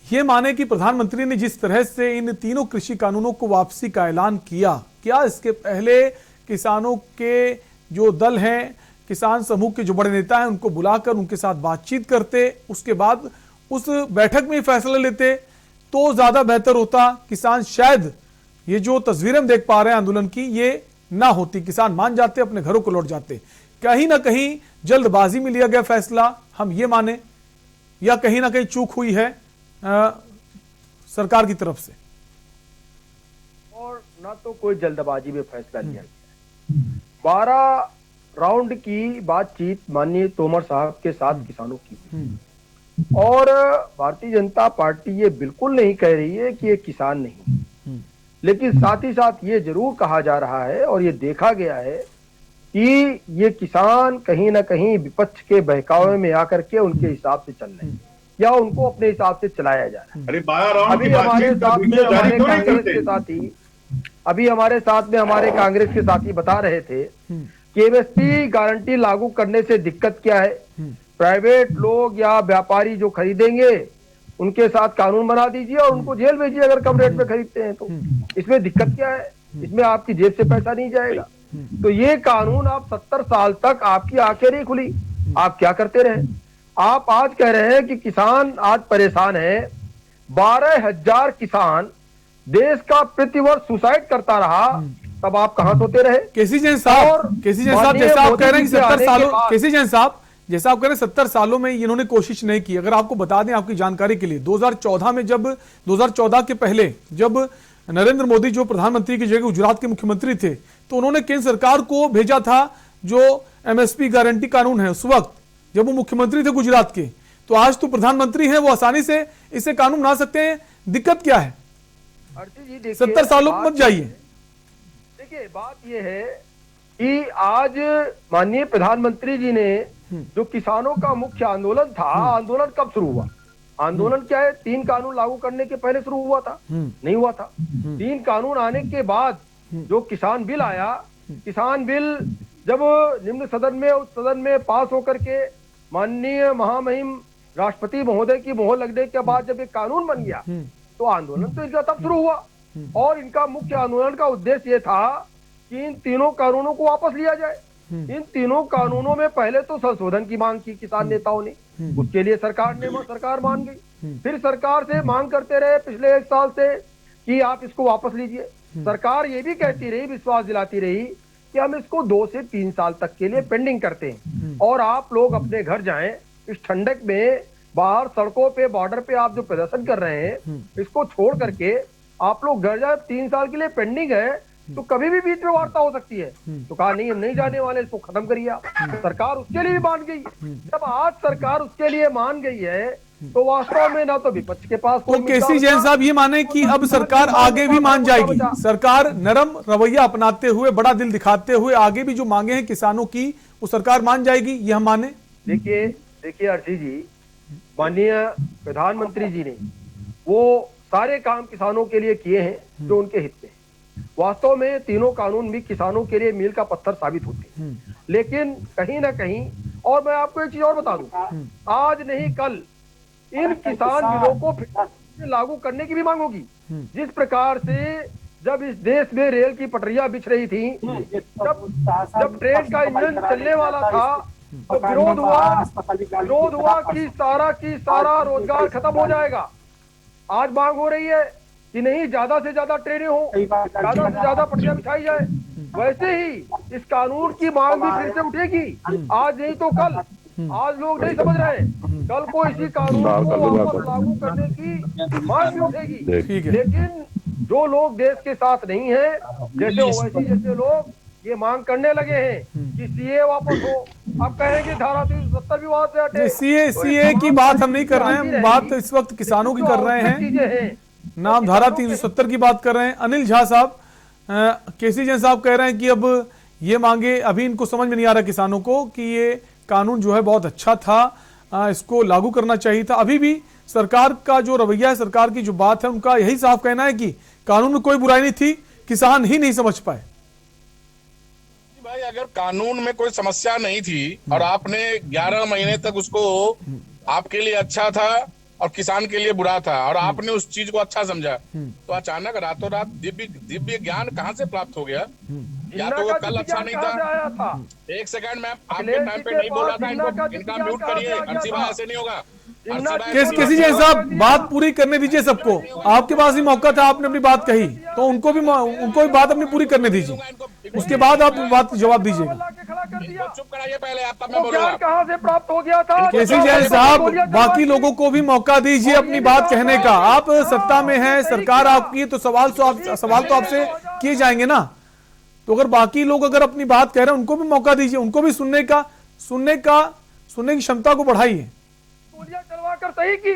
ये माने कि प्रधानमंत्री ने जिस तरह से इन तीनों कृषि कानूनों को वापसी का ऐलान किया, क्या इसके पहले किसानों के जो दल हैं, किसान समूह के जो बड़े नेता हैं, उनको बुलाकर उनके साथ बातचीत करते, उसके बाद उस बैठक में फैसला लेते तो ज्यादा बेहतर होता? किसान शायद ये जो तस्वीरें हम देख पा रहे हैं आंदोलन की, ये ना होती, किसान मान जाते, अपने घरों को लौट जाते। कहीं ना कहीं जल्दबाजी में लिया गया फैसला, हम ये माने, या कहीं ना कहीं चूक हुई है सरकार की तरफ से? और ना तो कोई जल्दबाजी में फैसला लिया गया। 12 राउंड की बातचीत माननीय तोमर साहब के साथ किसानों की, और भारतीय जनता पार्टी ये बिल्कुल नहीं कह रही है कि ये किसान नहीं, लेकिन साथ ही साथ ये जरूर कहा जा रहा है और ये देखा गया है कि ये किसान कहीं ना कहीं विपक्ष के बहकावे में आकर के उनके हिसाब से चल रहे हैं या उनको अपने हिसाब से चलाया जा रहा है। अरे 12 राउंड अभी की हमारे बातचीत का साथ में वीडियो जारी हमारे क्यों नहीं कांग्रेस करते? के साथी अभी हमारे साथ में हमारे कांग्रेस के साथी बता रहे थे कि एमएसपी गारंटी लागू करने से दिक्कत क्या है। प्राइवेट लोग या व्यापारी जो खरीदेंगे उनके साथ कानून बना दीजिए और उनको जेल भेजिए अगर कम रेट में खरीदते हैं तो। इसमें दिक्कत क्या है? इसमें आपकी जेब से पैसा नहीं जाएगा। तो ये कानून आप 70 साल तक आपकी आंखें नहीं खुली, आप क्या करते रहे? आप आज कह रहे हैं कि किसान आज परेशान है। 12,000 किसान देश का प्रतिवर्ष सुसाइड करता रहा, तब आप कहां सोते रहे? केसी जैन साहब, जैसा आप कह रहे हैं कि 70 सालों, केसी जैन साहब जैसा आप कह रहे हैं 70 सालों में इन्होंने कोशिश नहीं की। अगर आपको बता दें आपकी जानकारी के लिए, 2014 में जब 2014 के पहले जब नरेंद्र मोदी जो प्रधानमंत्री की जगह गुजरात के मुख्यमंत्री थे, तो उन्होंने केंद्र सरकार को भेजा था जो एमएसपी गारंटी कानून है। उस वक्त जब वो मुख्यमंत्री थे गुजरात के, तो आज तो प्रधानमंत्री हैं, वो आसानी से इसे कानून बना सकते हैं। दिक्कत क्या है? आरती जी देखिए, 70 सालों में मत जाइए। देखिए बात ये है कि आज माननीय प्रधानमंत्री जी ने जो किसानों का मुख्य आंदोलन था, आंदोलन कब शुरू हुआ? आंदोलन क्या है, 3 कानून लागू करने के पहले शुरू हुआ था? नहीं हुआ था। 3 कानून आने के बाद जो किसान बिल आया, किसान बिल जब निम्न सदन में, उस सदन में पास होकर के माननीय महामहिम राष्ट्रपति महोदय की मोहर लगने के बाद जब एक कानून बन गया, तो आंदोलन तो इनका तब शुरू हुआ। और इनका मुख्य आंदोलन का उद्देश्य ये था कि इन तीनों कानूनों को वापस लिया जाए। इन तीनों कानूनों में पहले तो संशोधन की मांग की किसान नेताओं ने, उसके लिए सरकार मान गई। फिर सरकार से मांग करते रहे पिछले 1 साल से कि आप इसको वापस लीजिए। सरकार ये भी कहती रही, विश्वास दिलाती रही कि हम इसको 2 से 3 साल तक के लिए पेंडिंग करते हैं और आप लोग अपने घर जाएं। इस ठंडक में बाहर सड़कों पे, बॉर्डर पे आप जो प्रदर्शन कर रहे हैं, इसको छोड़ करके आप लोग घर जाए। 3 साल के लिए पेंडिंग है तो कभी भी बीच में वार्ता हो सकती है। तो कहा नहीं, हम नहीं जाने वाले, इसको खत्म करिए आप। सरकार उसके लिए भी मान गई। जब आज सरकार उसके लिए मान गई है तो वास्तव में ना तो विपक्ष के पास तो केसी जैन साहब ये माने कि अब सरकार आगे भी मान जाएगी, सरकार नरम रवैया अपनाते हुए, बड़ा दिल दिखाते हुए आगे भी जो मांगे हैं किसानों की वो सरकार मान जाएगी, ये हम माने? देखिए आरती जी, माननीय प्रधानमंत्री जी ने वो सारे काम किसानों के लिए किए हैं जो उनके हित में। वास्तव में तीनों कानून भी किसानों के लिए मील का पत्थर साबित होते हैं। लेकिन कहीं ना कहीं, और मैं आपको एक चीज और बता दूं, आज नहीं कल इन किसान बिलों को फिर से लागू करने की भी मांग होगी। जिस प्रकार से जब इस देश में रेल की पटरियां बिछ रही थी, जब ट्रेन का इंजन चलने वाला था, तो विरोध हुआ कि सारा रोजगार खत्म हो जाएगा। आज मांग हो रही है कि नहीं, ज्यादा से ज्यादा ट्रेनें हो, ज्यादा से ज्यादा पटरियां बिछाई जाए। वैसे ही इस कानून की मांग भी फिर से उठेगी, आज नहीं तो कल। आज लोग नहीं समझ रहे, कल को इसी कानून को वापस लागू करने की मांग भी उठेगी। लेकिन जो लोग देश के साथ नहीं है, जैसे ओवैसी जैसे लोग ये मांग करने लगे हैं कि सीए वापस हो। अब कहेंगे धारा 370 भी वहां से हटे। सीए की बात हम नहीं कर रहे हैं, बात इस वक्त किसानों की कर रहे हैं, नाम धारा 370 की बात कर रहे हैं। अनिल झा साहब, केसी जैन साहब कह रहे हैं कि अब ये मांगे, अभी इनको समझ में नहीं आ रहा किसानों को कि ये कानून जो है बहुत अच्छा था, इसको लागू करना चाहिए था। अभी भी सरकार का जो रवैया है, सरकार की जो बात है, उनका यही साफ कहना है कि कानून में कोई बुराई नहीं थी, किसान ही नहीं समझ पाए। भाई अगर कानून में कोई समस्या नहीं थी और आपने 11 महीने तक उसको आपके लिए अच्छा था और किसान के लिए बुरा था और आपने उस चीज को अच्छा समझा, तो अचानक रातों रात दिव्य ज्ञान कहाँ से प्राप्त हो गया? या तो वो कल अच्छा नहीं था। 1 सेकंड में आपके टाइम पे नहीं बोला था, इनका म्यूट करिए। अंशी भाई ऐसे नहीं होगा। केसी जैन साहब, बात पूरी करने दीजिए सबको। आपके पास ही मौका था, आपने अपनी बात कही, तो उनको भी बात अपनी पूरी करने दीजिए, उसके बाद आप बात जवाब दीजिएगा। चुप कराइए पहले, आप तब मैं बोलूंगा। कहाँ से प्राप्त हो गया था? केसी जैन साहब, बाकी लोगों को भी मौका दीजिए अपनी बात कहने का। आप सत्ता में हैं, सरकार आपकी, तो सवाल तो आपसे किए जाएंगे ना। तो अगर बाकी लोग अगर अपनी बात कह रहे हैं, उनको भी मौका दीजिए, उनको भी सुनने की क्षमता को बढ़ाइए। गोलियां चलवाकर सही की,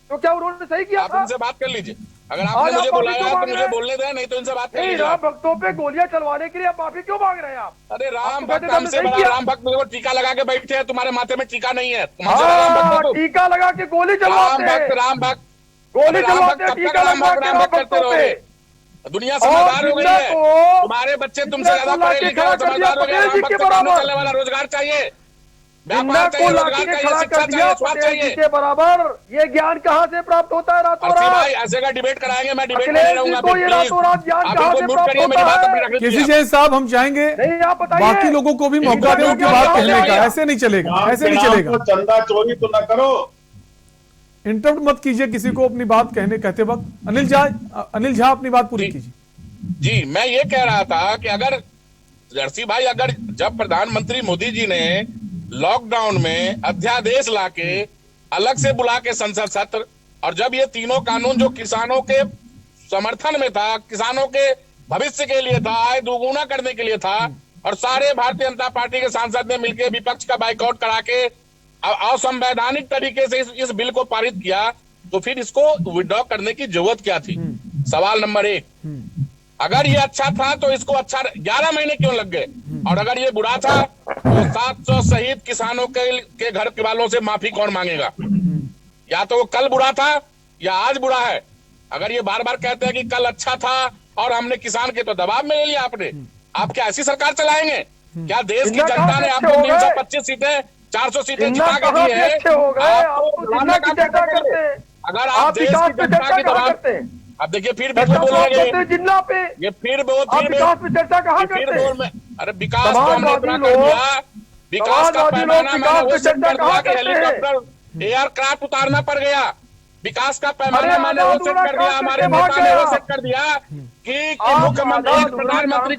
तो क्या उन्होंने सही किया? आप उनसे बात कर लीजिए। अगर आपने मुझे बुलाया तो मुझे बोलने दें, नहीं तो इनसे बात कर लीजिए। राम भक्तों पे गोलियां चलवाने के लिए आप माफी क्यों मांग रहे हैं? आप अरे राम भक्त हमसे बड़ा राम भक्त मेरे को टीका लगा के बैठे हैं, तुम्हारे माथे में टीका नहीं है। टीका लगा के गोली चलवाते हैं। राम भक्त गोली चलवाते हैं, टीका लगा के राम भक्तों पे। दुनिया समझदार हो गई है, तुम्हारे बच्चे तुमसे ज्यादा पढ़े लिखे और समझदार हो गए। राम भक्त से चलने वाला रोजगार चाहिए, व्यापार चाहिए, रोजगार चाहिए, शिक्षा चाहिए, स्वास्थ्य चाहिए। के बराबर ये ज्ञान कहाँ से प्राप्त होता है? रातों रात भाई ऐसे का डिबेट कराएंगे, मैं डिबेट नहीं रहूंगा। केसी जैन साहब, हम चाहेंगे बाकी लोगों को भी मौका दें उनकी बात कहने का। ऐसे नहीं चलेगा, ऐसे नहीं चलेगा। चंदा चोरी तो न करो, इंटरप्ट मत कीजिए किसी को अपनी बात कहते वक्त। अनिल झा अपनी बात पूरी कीजिए। जी, मैं ये कह रहा था कि अगर जर्सी भाई, अगर जब प्रधानमंत्री मोदी जी ने लॉकडाउन में अध्यादेश लाके अलग से बुला के संसद सत्र, और जब ये तीनों कानून जो किसानों के समर्थन में था, किसानों के भविष्य के लिए था, आय दोगुना करने के लिए था, और सारे भारतीय जनता पार्टी के सांसद ने मिलकर विपक्ष का बाइकआउट करा के असंवैधानिक तरीके से इस बिल को पारित किया, तो फिर इसको विड्रॉ करने की जरूरत क्या थी? सवाल नंबर 1, अगर ये अच्छा था तो इसको अच्छा 11 महीने क्यों लग गए? और अगर ये बुरा था तो 700 शहीद किसानों के घर के वालों से माफी कौन मांगेगा? या तो वो कल बुरा था या आज बुरा है। अगर ये बार बार कहते हैं कि कल अच्छा था और हमने किसान के तो दबाव में ले लिया आपने, आप क्या ऐसी सरकार चलाएंगे? क्या देश की जनता ने आपको 325 सीटें 400 सीटें जिता कर दी है? अगर आप देश की जनता की दबाव, अब देखिए फिर भी बोलेंगे जिन्ना पे, ये फिर बहुत विकास पे चर्चा कहाँ करते हैं? अरे विकास तो हमने इतना कर दिया, विकास का पैमाना मैंने वो सेट कर दिया कि हेलीकॉप्टर एयरक्राफ्ट उतारना पड़ गया। विकास का पैमाना मैंने वो सेट कर दिया, हमारे नेता ने वो सेट कर दिया कि मुख्यमंत्री प्रधानमंत्री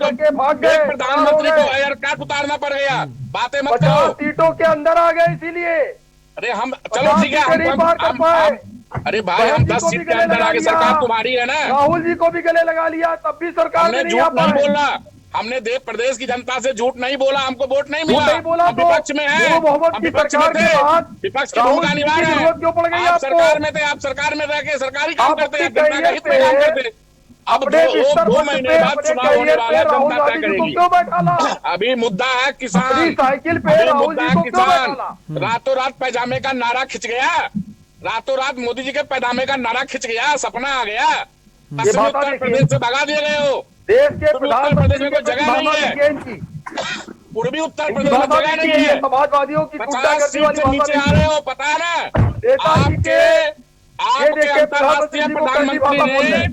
को एयरक्राफ्ट उतारना पड़ गया। बातें मत करो, सीटों के अंदर आ गए इसीलिए। अरे हम चलो ठीक है, अरे भाई हम 10 सीट के अंदर आगे, सरकार तुम्हारी है ना। राहुल जी को भी गले लगा लिया, तब भी सरकार हमने झूठ नहीं बोला, हमने देश प्रदेश की जनता से झूठ नहीं बोला, हमको वोट नहीं मिला, हम विपक्ष में है, हम विपक्ष में थे, विपक्ष की भूमिका निभा रहे हैं। आप सरकार में थे, आप सरकार में रह के सरकारी काम करते हैं, जनता का हित में काम करते। अब 2 महीने बाद चुनाव होने वाला है, जनता तय करेगी। अभी मुद्दा है किसान, साइकिल पे मुद्दा है किसान। रातों रात पैजामे का नारा खिंच गया, रातों रात मोदी जी के पैजामे का नारा खिंच गया, सपना आ गया। उत्तर प्रदेश से भगा दिए गए हो, देश के उत्तर प्रदेश में कोई जगह नहीं है, पूर्वी उत्तर प्रदेश में जगह नहीं है। समाजवादियों की 50 सीट से नीचे आ रहे हो, पता है ना? आपके अंतर्राष्ट्रीय प्रधानमंत्री ने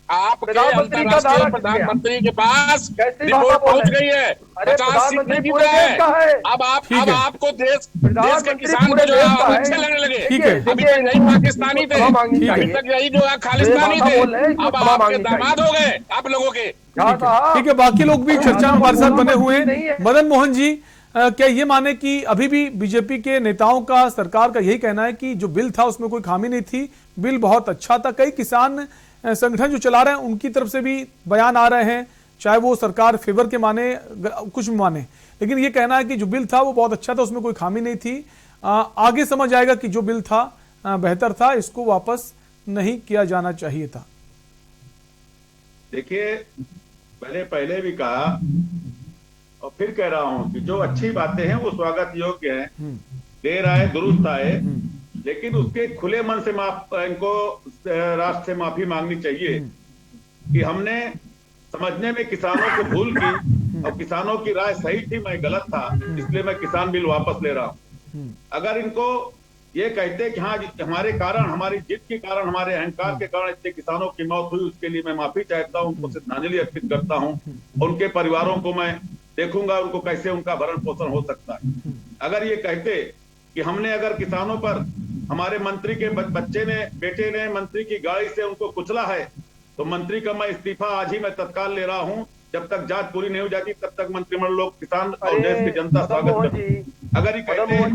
आपके अंतर्राष्ट्रीय प्रधानमंत्री के पास रिपोर्ट पहुंच गई है, 50 सीट नहीं जीत रहे हैं। अब आपको देश के किसान को जो है अच्छे लगने लगे। अभी तक यही पाकिस्तानी थे, अभी तक यही जो है खालिस्तानी थे, अब आपके दामाद हो गए आप लोगों के। ठीक है, बाकी लोग भी चर्चा में हमारे साथ बने हुए हैं। मदन मोहन जी, क्या ये माने कि अभी भी बीजेपी के नेताओं का, सरकार का यही कहना है कि जो बिल था उसमें कोई खामी नहीं थी, बिल बहुत अच्छा था? कई किसान संगठन जो चला रहे हैं उनकी तरफ से भी बयान आ रहे हैं, चाहे वो सरकार फेवर के माने कुछ भी माने, लेकिन ये कहना है कि जो बिल था वो बहुत अच्छा था, उसमें कोई खामी नहीं थी। आगे समझ आएगा कि जो बिल था बेहतर था, इसको वापस नहीं किया जाना चाहिए था। देखिए, मैंने पहले भी कहा और फिर कह रहा हूं कि जो अच्छी बातें हैं वो स्वागत योग्य हैं, देर आए दुरुस्त आए, लेकिन उसके खुले मन से इनको राष्ट्र से माफी मांगनी चाहिए कि हमने समझने में किसानों को भूल की और किसानों की राय सही थी, मैं गलत था, इसलिए मैं किसान बिल वापस ले रहा हूं। अगर इनको ये कहते कि हाँ हमारे कारण, हमारी जीत के कारण, हमारे अहंकार के कारण इतने किसानों की मौत हुई, उसके लिए मैं माफी चाहता हूं, उनको श्रद्धांजलि अर्पित करता हूं, उनके परिवारों को मैं देखूंगा उनको कैसे उनका भरण पोषण हो सकता है। अगर ये कहते कि हमने अगर किसानों पर, हमारे मंत्री के बेटे ने मंत्री की गाड़ी से उनको कुचला है, तो मंत्री का मैं इस्तीफा आज ही मैं तत्काल ले रहा हूं, जब तक जांच पूरी नहीं हो जाती तब तक मंत्रिमंडल लोग, किसान और देश की जनता स्वागत करती। अगर ये कहते हैं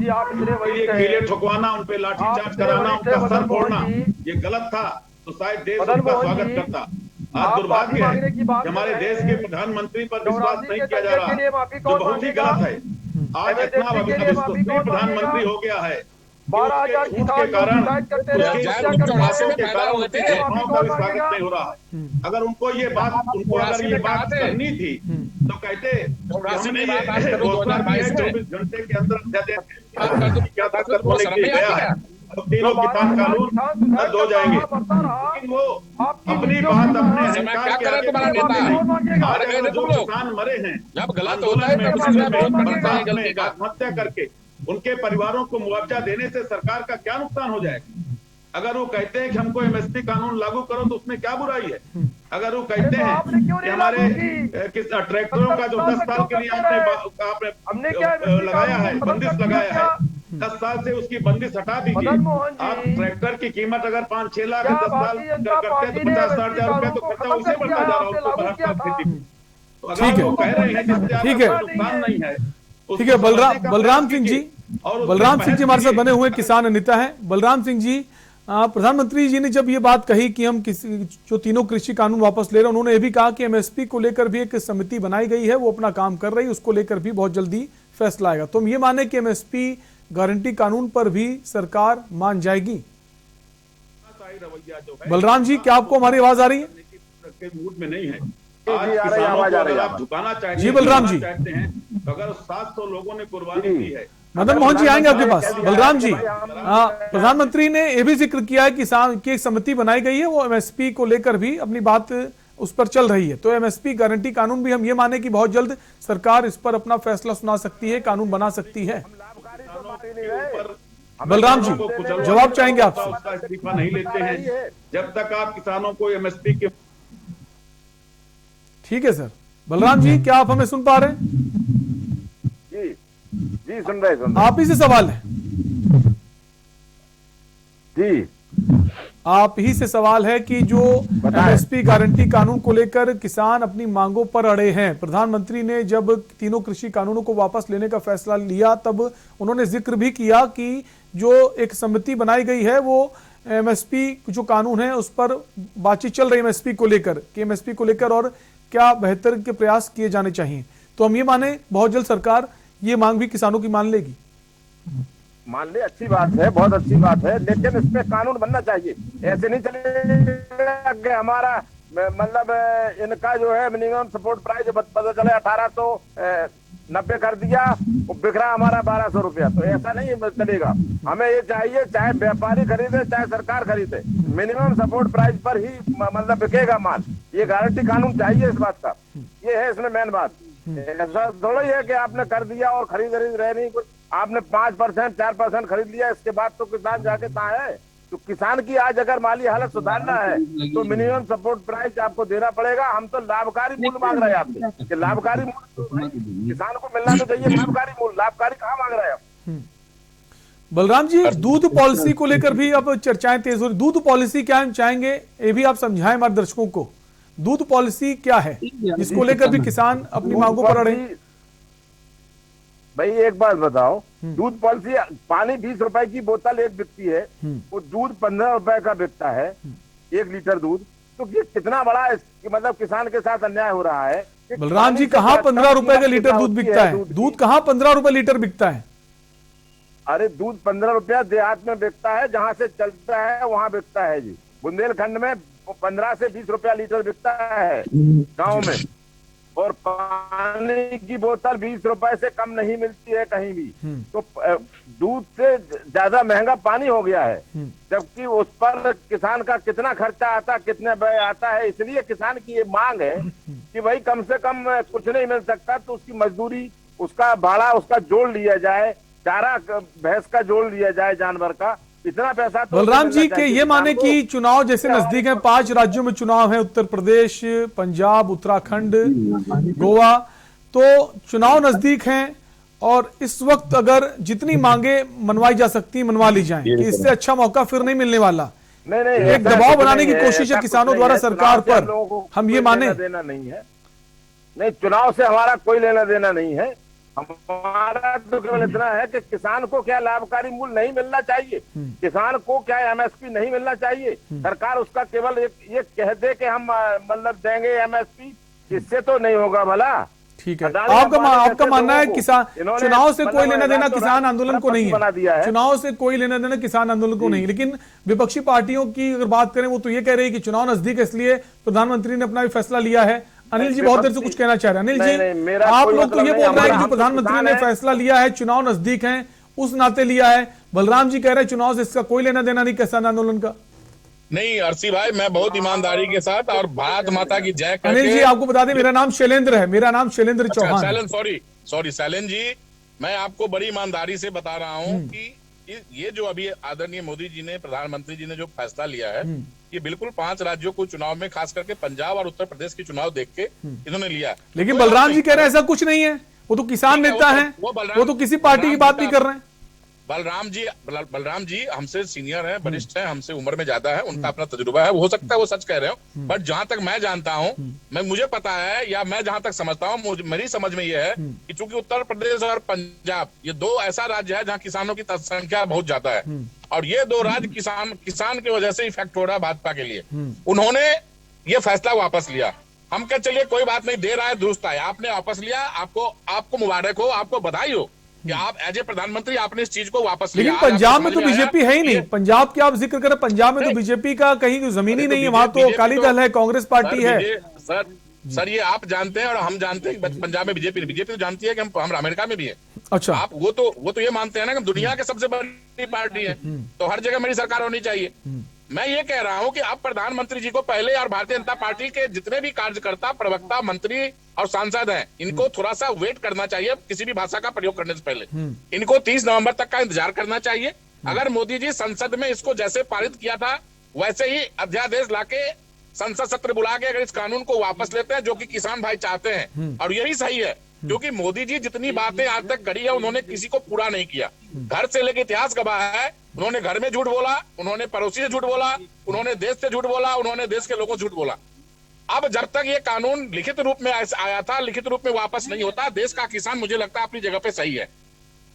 ये कीले ठुकवाना, उन पे लाठीचार्ज कराना, उनका सर फोड़ना ये गलत था, तो शायद देश उनका स्वागत करता। आज दुर्भाग्य है कि हमारे देश के प्रधानमंत्री पर विश्वास नहीं किया जा रहा, जो बहुत ही गलत है। आज इतना अविश्वसनीय प्रधानमंत्री हो गया है, 12,000 के कारण स्वागत नहीं हो रहा है। अगर उनको ये बात करनी थी तो कहते 24 घंटे के अंदर क्या गया है, तो तीनों किसान कानून रद्द हो जाएंगे। लेकिन वो अपनी बात अपने अहंकार के आगे, जो किसान मरे हैं आत्महत्या करके, उनके परिवारों को मुआवजा देने से सरकार का क्या नुकसान हो जाएगा? अगर वो कहते हैं कि हमको एमएसपी कानून लागू करो तो उसमें क्या बुराई है? अगर वो कहते हैं कि हमारे ट्रैक्टरों का जो 10 साल के लिए आपने लगाया है, बंदिश लगाया है, 10 साल से उसकी बंदिश हटा दीजिए। आप ट्रैक्टर की कीमत अगर 5-6 लाख 10 साल करते हैं तो 50-60 हजार रुपया तो खर्चा उसे बढ़ता जा रहा है। तो अगर वो कह रहे हैं जिससे नुकसान नहीं है। ठीक है, बलराम सिंह जी हमारे साथ बने हुए किसान नेता हैं। बलराम सिंह जी, प्रधानमंत्री जी ने जब ये बात कही कि हम जो तीनों कृषि कानून वापस ले रहे हैं, उन्होंने ये भी कहा कि एमएसपी को लेकर भी एक समिति बनाई गई है, वो अपना काम कर रही है, उसको लेकर भी बहुत जल्दी फैसला आएगा। तो हम ये माने कि एमएसपी गारंटी कानून पर भी सरकार मान जाएगी? रवैया जो है बलराम जी, क्या आपको हमारी आवाज आ रही है? के मूड में नहीं है। आ रही है, किसानों आवाज को आ रही अगर है। आप झुकाना चाहते जी, हैं, बलराम जी। चाहते हैं तो अगर 700 लोगों ने कुर्बानी दी है। मदन मोहन जी आएंगे आपके पास। बलराम जी, प्रधानमंत्री ने यह भी जिक्र किया है किसान की एक समिति बनाई गई है, वो एमएसपी को लेकर भी अपनी बात उस पर चल रही है। तो एमएसपी गारंटी कानून भी हम ये माने कि बहुत जल्द सरकार इस पर अपना फैसला सुना सकती है, कानून बना सकती है। बलराम जी, जवाब चाहेंगे आपसे। उसका इस्तीफा नहीं लेते हैं जब तक आप किसानों को एमएसपी के। ठीक है सर। बलराम जी, क्या आप हमें सुन पा रहे हैं? जी सुन रहे। आप ही से सवाल है जी, आप ही से सवाल है कि जो एमएसपी गारंटी कानून को लेकर किसान अपनी मांगों पर अड़े हैं। प्रधानमंत्री ने जब तीनों कृषि कानूनों को वापस लेने का फैसला लिया तब उन्होंने जिक्र भी किया कि जो एक समिति बनाई गई है वो एमएसपी जो कानून है उस पर बातचीत चल रही है एमएसपी को लेकर, कि एमएसपी को लेकर और क्या बेहतर के प्रयास किए जाने चाहिए। तो हम ये माने बहुत जल्द सरकार ये मांग भी किसानों की मान लेगी। मान ले, अच्छी बात है, बहुत अच्छी बात है, लेकिन इस पे कानून बनना चाहिए। ऐसे नहीं चलेगा कि हमारा मतलब इनका जो है मिनिमम सपोर्ट प्राइस पता चले 1890 कर दिया, वो बिखरा हमारा 1200 रुपया। तो ऐसा नहीं चलेगा। हमें ये चाहिए, चाहे व्यापारी खरीदे चाहे सरकार खरीदे, मिनिमम सपोर्ट प्राइस पर ही मतलब बिकेगा माल। ये गारंटी कानून चाहिए इस बात का। ये है इसमें मेन बात। ऐसा थोड़ा ही है कि आपने कर दिया और खरीद रहे नहीं कुछ, आपने 5% 4% खरीद लिया, इसके बाद तो किसान जाके कहाँ है? तो किसान की आज अगर माली हालत सुधारना है तो मिनिमम सपोर्ट प्राइस आपको देना पड़ेगा। हम तो लाभकारी मूल्य मांग रहे हैं आपसे कि लाभकारी मूल्य किसान को मिलना तो चाहिए। लाभकारी मूल्य, लाभकारी कहाँ मांग रहे हैं आप? बलराम जी, दूध पॉलिसी को लेकर भी अब चर्चाएं तेज हो रही। दूध पॉलिसी क्या हम चाहेंगे ये भी आप समझाएं हमारे दर्शकों को। दूध पॉलिसी क्या है जिसको लेकर भी किसान अपनी मांगों पर अड़े? भाई एक बात बताओ, दूध पॉलिसी, पानी 20 रुपए की बोतल एक बिकती है, वो दूध 15 रुपए का बिकता है 1 लीटर दूध। तो ये कितना बड़ा मतलब किसान के साथ अन्याय हो रहा है। बलराम जी, कहाँ 15 रुपए का लीटर दूध बिकता है? दूध कहाँ 15 रुपए लीटर बिकता है? अरे दूध 15 रुपया देहात में बिकता है, जहाँ से चलता है वहाँ बिकता है जी। बुंदेलखंड में 15 से 20 रुपया लीटर बिकता है गाँव में, और पानी की बोतल 20 रुपए से कम नहीं मिलती है कहीं भी। तो दूध से ज्यादा महंगा पानी हो गया है, जबकि उस पर किसान का कितना खर्चा आता, कितने व्यय आता है। इसलिए किसान की ये मांग है कि भाई कम से कम कुछ नहीं मिल सकता तो उसकी मजदूरी, उसका भाड़ा, उसका जोड़ लिया जाए, चारा भैंस का जोड़ लिया जाए, जानवर का, इतना पैसा तो। बलराम जी के ये माने कि चुनाव जैसे नजदीक हैं, 5 राज्यों में चुनाव है, उत्तर प्रदेश, पंजाब, उत्तराखंड, गोवा, तो चुनाव नजदीक हैं और इस वक्त अगर जितनी मांगे मनवाई जा सकती है मनवा ली जाएं, कि इससे अच्छा मौका फिर नहीं मिलने वाला। नहीं, एक दबाव बनाने की कोशिश है किसानों द्वारा सरकार पर, हम ये माने। देना नहीं है, नहीं, चुनाव से हमारा कोई लेना देना नहीं है। हमारा तो केवल इतना है कि किसान को क्या लाभकारी मूल्य नहीं मिलना चाहिए, किसान को क्या एमएसपी नहीं मिलना चाहिए। सरकार उसका केवल ये कह दे कि हम मतलब देंगे एमएसपी, इससे तो नहीं होगा भला। ठीक है, आपका मानना है किसान चुनाव से कोई लेना देना किसान आंदोलन को नहीं है, चुनाव से कोई लेना देना किसान आंदोलन को नहीं। लेकिन विपक्षी पार्टियों की अगर बात करें वो तो ये कह रही है कि चुनाव नजदीक है इसलिए प्रधानमंत्री ने अपना भी फैसला लिया है। अनिल जी बहुत देर से कुछ कहना चाह रहे हैं। अनिल जी, आप लोग तो ये बोल रहे हैं कि जो प्रधानमंत्री ने फैसला लिया है, चुनाव नजदीक हैं उस नाते लिया है। बलराम जी कह रहे हैं चुनाव से इसका कोई लेना देना नहीं किसान आंदोलन का। नहीं अर्सी भाई, मैं बहुत ईमानदारी के साथ और भारत माता की जय करके। अनिल जी आपको बता दें मेरा नाम शैलेंद्र है, मेरा नाम शैलेंद्र चौहान। सॉरी शैलेंद्र जी, मैं आपको बड़ी ईमानदारी से बता रहा हूँ कि ये जो अभी आदरणीय मोदी जी ने, प्रधानमंत्री जी ने जो फैसला लिया है, ये बिल्कुल 5 राज्यों को चुनाव में, खास करके पंजाब और उत्तर प्रदेश के चुनाव देख के इन्होंने लिया। लेकिन बलराम जी कह रहे हैं ऐसा कुछ नहीं है, वो तो किसान नेता है, वो तो किसी पार्टी की बात नहीं कर रहे हैं। बलराम जी हमसे सीनियर है, वरिष्ठ है, हमसे उम्र में ज्यादा है, उनका अपना तजुर्बा है, हो सकता है वो सच कह रहे हो, बट जहां तक मैं जानता हूं, मुझे पता है या मैं जहां तक समझता हूं, मेरी समझ में ये है कि चूंकि उत्तर प्रदेश और पंजाब ये 2 ऐसा राज्य है जहां किसानों की संख्या बहुत ज्यादा है, और ये 2 राज्य किसान की वजह से इफेक्ट हो रहा है भाजपा के लिए। उन्होंने ये फैसला वापस लिया। हम कह चलिए कोई बात नहीं, दे रहा है दुरुस्त है, आपने वापस लिया, आपको मुबारक हो, आपको बधाई हो। कि आप एज ए प्रधानमंत्री आपने इस चीज को वापस लिया। लेकिन पंजाब में तो बीजेपी है ही नहीं। पंजाब की आप जिक्र करें, पंजाब में तो बीजेपी का कहीं जमीन ही नहीं है, वहां तो अकाली दल है, कांग्रेस पार्टी है। सर ये आप जानते हैं और हम जानते हैं कि पंजाब में बीजेपी तो जानती है कि हम अमेरिका में भी है। अच्छा, आप वो तो ये मानते हैं ना कि दुनिया के सबसे बड़ी पार्टी है, तो हर जगह मेरी सरकार होनी चाहिए। मैं ये कह रहा हूं कि अब प्रधानमंत्री जी को पहले और भारतीय जनता पार्टी के जितने भी कार्यकर्ता, प्रवक्ता, मंत्री और सांसद हैं, इनको थोड़ा सा वेट करना चाहिए किसी भी भाषा का प्रयोग करने से पहले। इनको 30 नवंबर तक का इंतजार करना चाहिए। अगर मोदी जी संसद में इसको जैसे पारित किया था वैसे ही अध्यादेश लाके संसद सत्र बुला के अगर इस कानून को वापस लेते हैं, जो कि किसान भाई चाहते हैं, और यही सही है, क्योंकि मोदी जी जितनी बातें आज तक करी है उन्होंने किसी को पूरा नहीं किया। घर से लेकर इतिहास गवाह है, उन्होंने घर में झूठ बोला, उन्होंने पड़ोसी से झूठ बोला, उन्होंने देश से झूठ बोला, उन्होंने देश के लोगों से झूठ बोला। अब जब तक ये कानून लिखित रूप में आया था, लिखित रूप में वापस नहीं होता, देश का किसान मुझे लगता है अपनी जगह पे सही है।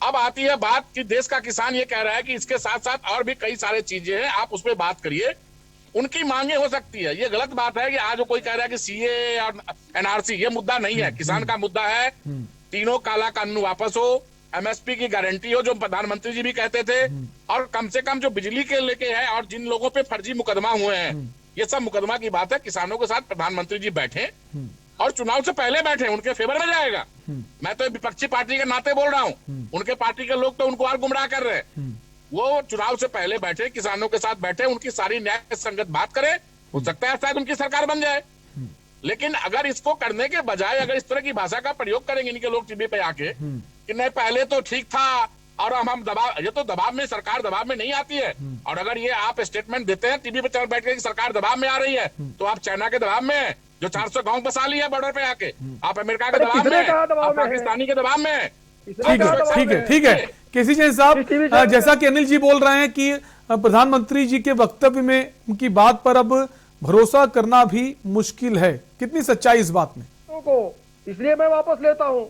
अब आती है बात कि देश का किसान ये कह रहा है कि इसके साथ साथ और भी कई सारे चीजें हैं, आप उस पर बात करिए, उनकी मांगे हो सकती है। ये गलत बात है कि आज कोई कह रहा है कि सीए और एनआरसी, ये मुद्दा नहीं है। किसान का मुद्दा है तीनों काला कानून वापस हो, एमएसपी की गारंटी हो, जो प्रधानमंत्री जी भी कहते थे, और कम से कम जो बिजली के लेके है और जिन लोगों पे फर्जी मुकदमा हुए हैं, ये सब मुकदमा की बात है। किसानों के साथ प्रधानमंत्री जी बैठे और चुनाव से पहले बैठे, उनके फेवर में जाएगा। मैं तो विपक्षी पार्टी के नाते बोल रहा हूँ, उनके पार्टी के लोग तो उनको और गुमराह कर रहे हैं। वो चुनाव से पहले बैठे, किसानों के साथ बैठे, उनकी सारी न्याय संगत बात करें, हो सकता है शायद उनकी सरकार बन जाए। लेकिन अगर इसको करने के बजाय अगर इस तरह की भाषा का प्रयोग करेंगे इनके लोग टीवी पे आके कि नहीं पहले तो ठीक था और हम दबाव, ये तो दबाव में, सरकार दबाव में नहीं आती है। और अगर ये आप स्टेटमेंट देते हैं टीवी पे बैठ के सरकार दबाव में आ रही है, तो आप चाइना के दबाव में, जो 400 गांव बसा ली है बॉर्डर पे आके, आप अमेरिका के दबाव में, आप पाकिस्तानी के दबाव में। ठीक है केसी जैन साहब, जैसा कि अनिल जी बोल रहे हैं कि प्रधानमंत्री जी के वक्तव्य में उनकी बात पर अब भरोसा करना भी मुश्किल है, कितनी सच्चाई इस बात में? इसलिए मैं वापस लेता हूँ।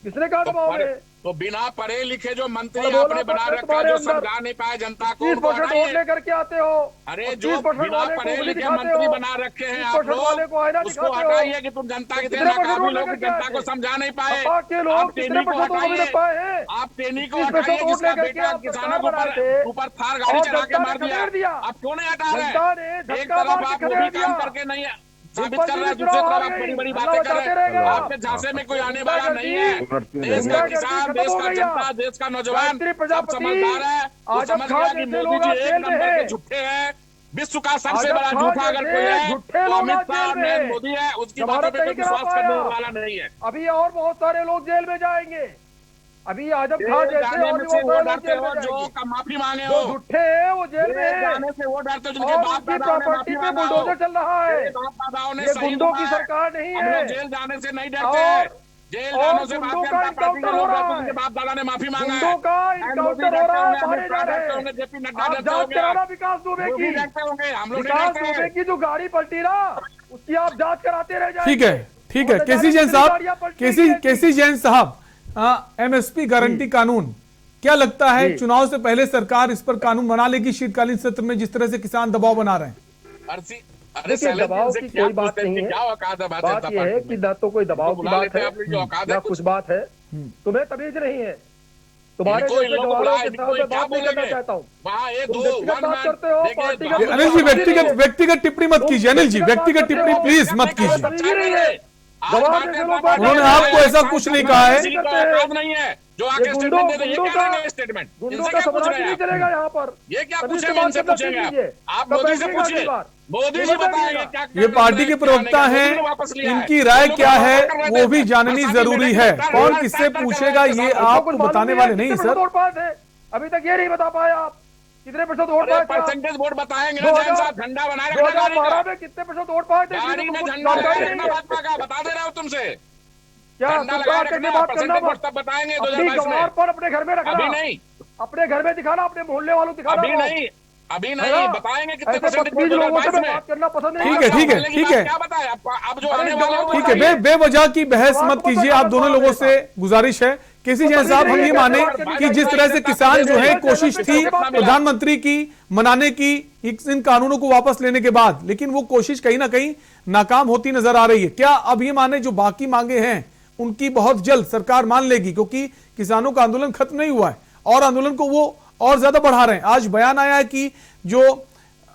किसने कहा दबाव में? तो बिना पढ़े लिखे जो मंत्री आपने बना रखा, जो समझा नहीं पाए जनता को, 30% वोट लेकर के आते हो। अरे जो बिना पढ़े लिखे मंत्री बना रखे हैं आप लोग, उसको हटाइए कि तुम जनता के नाकामी लोग जनता को समझा नहीं पाए। आप टेनी को हटाइए, आप टेनी को हटाइए जिसका बेटा किसानों को ऊपर थार गाड़ी चढ़ा के मार दिया। आप क्यों नहीं हटा रहे? एक तरफ आप वो भी काम करके नहीं साबित कर रहे हैं, दूसरी तरफ आप बड़ी बड़ी बातें कर रहे हैं। आपके झांसे में कोई आने वाला नहीं है। देश का किसान, देश का जनता, देश का नौजवान सब समझदार है। वो समझ गया कि मोदी जी एक नंबर के झूठे हैं। विश्व का सबसे बड़ा झूठा अगर कोई है तो अमित शाह और नरेंद्र मोदी है। उसकी बातों पर कोई विश्वास करने वाला नहीं है। अभी और बहुत सारे लोग जेल में जाएंगे। अभी आजम खान जैसे वो डरते हो जो माफी मांगे हो, झूठे हैं वो जेल में जाने से वो डरते हो जिनके बाप दादाओं ने माफी मांगा हो। बुलडोजर चल रहा है, बाप दादाओं ने ये गुंडों की सरकार नहीं है। जेल जाने से नहीं डरते, जेल जाने से भारतीय जनता पार्टी के लोग डरते, जिनके बाप दादा ने माफी मांगा है। एनकाउंटर हो रहा है, मारे जा रहे हैं। जेपी नड्डा डरते होंगे, विकास दुबे की हम लोग विकास दुबे की जो गाड़ी पलटी ना, उसकी आप जांच कराते रह जाएंगे। ठीक है केसी जैन साहब, केसी जैन साहब, एमएसपी गारंटी कानून, क्या लगता है चुनाव से पहले सरकार इस पर कानून बना लेगी शीतकालीन सत्र में, जिस तरह से किसान दबाव बना रहे हैं? देखिए दबाव की कोई बात नहीं है। बात यह है कि ना तो कोई दबाव की बात है ना कुछ बात है। तुम्हें तमीज नहीं है। तुम्हारे जैसे जवानों के साथ बात नहीं करना चाहता हूँ। बात करते हो पार्टी का। अनिल जी व्यक्तिगत टिप्पणी मत कीजिए, अनिल जी व्यक्तिगत टिप्पणी प्लीज मत कीजिए। उन्होंने आपको ऐसा कुछ नहीं कहा है। नहीं है जो आके स्टेटमेंट दे रहे हैं, ये क्या है स्टेटमेंट? इनसे क्या पूछ रहे हैं? चलेगा यहाँ पर ये क्या पूछेंगे? इनसे पूछेंगे आप, मोदी से पूछिए, मोदी जी बताएंगे क्या। ये पार्टी के प्रवक्ता हैं, इनकी राय क्या है वो भी जाननी जरूरी है। कौन किससे पूछेगा ये आप बताने वाले नहीं सर। अभी तक ये नहीं बता पाए आप कितने % वोट पाए। परसेंटेज वोट बताएंगे ना जैन साहब, झंडा बनाए रखना। 2012 में कितने % वोट पाए थे? गाड़ी में झंडा बता दे रहा हूँ तुमसे। क्या सरकार करने बात करना बताएंगे अपनी गवार पर अपने घर में रखना। अभी नहीं, अपने घर में दिखाना, अपने मोहल्ले वालों दिखाना। अभी नहीं बताएंगे कितने परसेंटेज लोगों से बात करना पसंद नहीं। ठीक है क्या बताए अब जो आने वाला है। ठीक है, बेवजह की बहस मत कीजिए। आप दोनों लोगों से गुजारिश है। केसी जैन साहब, हम ये माने कि जिस तरह से किसान जो है कोशिश थी प्रधानमंत्री की मनाने की इन कानूनों को वापस लेने के बाद, लेकिन वो कोशिश कहीं ना कहीं नाकाम होती नजर आ रही है। क्या अब ये माने जो बाकी मांगे हैं उनकी बहुत जल्द सरकार मान लेगी, क्योंकि किसानों का आंदोलन खत्म नहीं हुआ है और आंदोलन को वो और ज्यादा बढ़ा रहे हैं। आज बयान आया है कि जो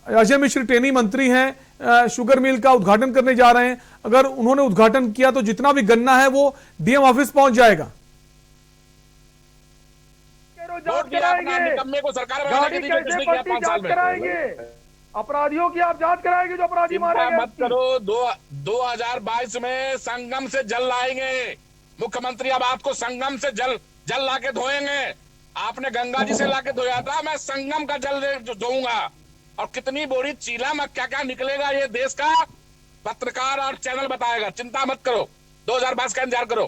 अजय मिश्र टेनी मंत्री हैं शुगर मिल का उद्घाटन करने जा रहे हैं। अगर उन्होंने उद्घाटन किया तो जितना भी गन्ना है वो डीएम ऑफिस पहुंच जाएगा। अपराधियों की आप जांच कराएंगे जो अपराधी मारे मत करो। 2022 में संगम से जल लाएंगे मुख्यमंत्री। अब आपको संगम से जल लाके धोएंगे। आपने गंगा जी से लाके धोया था, मैं संगम का जल धोऊंगा। और कितनी बोरी चीला में क्या क्या निकलेगा ये देश का पत्रकार और चैनल बताएगा। चिंता मत करो, 2022 का इंतजार करो,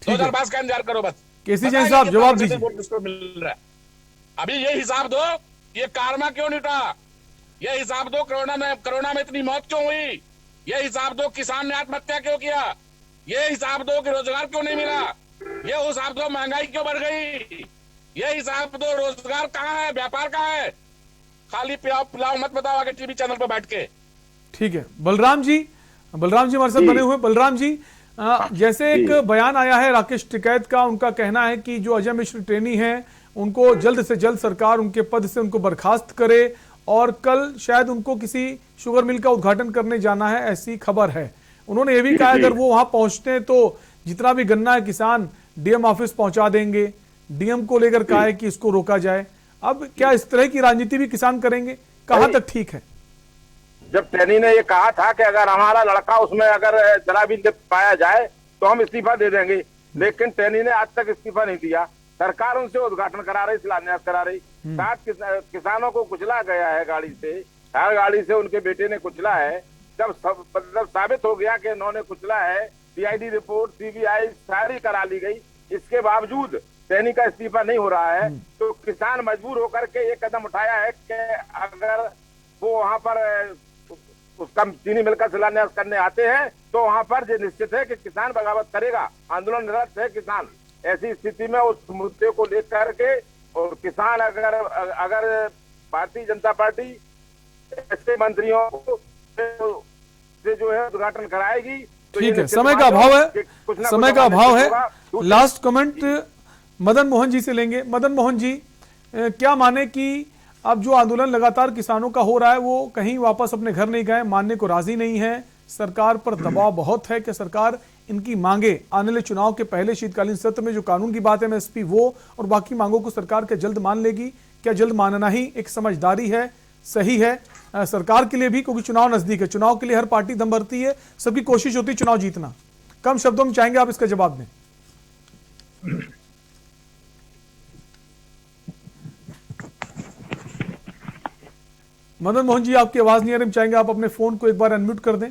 2022 का इंतजार करो। बस केसी जैन साहब जवाब दीजिए। मिल रहा है अभी ये हिसाब दो, ये कारमा क्यों नहीं उठा, ये हिसाब दो कोरोना में इतनी मौत क्यों हुई, ये हिसाब दो किसान ने आत्महत्या क्यों किया, ये हिसाब दो कि रोजगार क्यों नहीं मिला, ये हिसाब दो महंगाई क्यों बढ़ गई, ये हिसाब दो रोजगार कहाँ है, व्यापार कहाँ है। खाली पिलाओ मत बताओ आगे टीवी चैनल पर बैठ के। ठीक है, बलराम जी हमारे साथ बने हुए। बलराम जी, जैसे एक बयान आया है राकेश टिकैत का, उनका कहना है कि जो अजय मिश्र टेनी हैं उनको जल्द से जल्द सरकार उनके पद से उनको बर्खास्त करे और कल शायद उनको किसी शुगर मिल का उद्घाटन करने जाना है, ऐसी खबर है। उन्होंने ये भी कहा अगर वो वहां पहुंचते हैं तो जितना भी गन्ना है किसान डीएम ऑफिस पहुंचा देंगे। डीएम को लेकर कहा है कि इसको रोका जाए। अब क्या इस तरह की राजनीति भी किसान करेंगे, कहां तक ठीक है? जब टेनी ने ये कहा था कि अगर हमारा लड़का उसमें अगर जरा भी पाया जाए तो हम इस्तीफा दे देंगे, लेकिन टेनी ने आज तक इस्तीफा नहीं दिया। सरकार उनसे उद्घाटन करा रही, शिलान्यास करा रही। 60 किसानों को कुचला गया है गाड़ी से, हर गाड़ी से उनके बेटे ने कुचला है। जब मतलब साबित हो गया कि इन्होंने कुचला है, सीआईडी रिपोर्ट सीबीआई सारी करा ली गई, इसके बावजूद टेनी का इस्तीफा नहीं हो रहा है, तो किसान मजबूर होकर के ये कदम उठाया है कि अगर वो वहां पर उसका चीनी मिल का शिलान्यास करने आते हैं तो वहां पर ये निश्चित है कि किसान बगावत करेगा, आंदोलन निरस्त है किसान। ऐसी स्थिति में उस मुद्दे को लेकर के और किसान अगर भारतीय जनता पार्टी ऐसे मंत्रियों को से जो है उद्घाटन कराएगी तो ठीक है, समय का अभाव है, समय का अभाव है। लास्ट कमेंट मदन मोहन जी से लेंगे। मदन मोहन जी, क्या माने कि अब जो आंदोलन लगातार किसानों का हो रहा है वो कहीं वापस अपने घर नहीं गए, मानने को राजी नहीं है, सरकार पर दबाव बहुत है कि सरकार इनकी मांगे आने वाले चुनाव के पहले शीतकालीन सत्र में जो कानून की बात है एमएसपी वो और बाकी मांगों को सरकार क्या जल्द मान लेगी? क्या जल्द मानना ही एक समझदारी है, सही है सरकार के लिए भी, क्योंकि चुनाव नजदीक है। चुनाव के लिए हर पार्टी दम भरती है, सबकी कोशिश होती है चुनाव जीतना। कम शब्दों में चाहेंगे आप इसका जवाब दें। मदन मोहन जी, आपकी आवाज नहीं आ रही, चाहेंगे आप अपने फोन को एक बार अनम्यूट कर दें।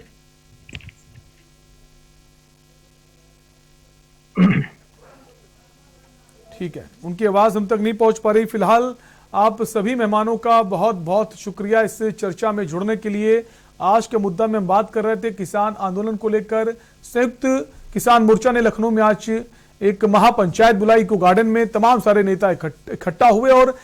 ठीक है, उनकी आवाज हम तक नहीं पहुंच पा रही। फिलहाल आप सभी मेहमानों का बहुत बहुत शुक्रिया इस चर्चा में जुड़ने के लिए। आज के मुद्दा में हम बात कर रहे थे किसान आंदोलन को लेकर। संयुक्त किसान मोर्चा ने लखनऊ में आज एक महापंचायत बुलाई। इको गार्डन में तमाम सारे नेता इकट्ठा हुए और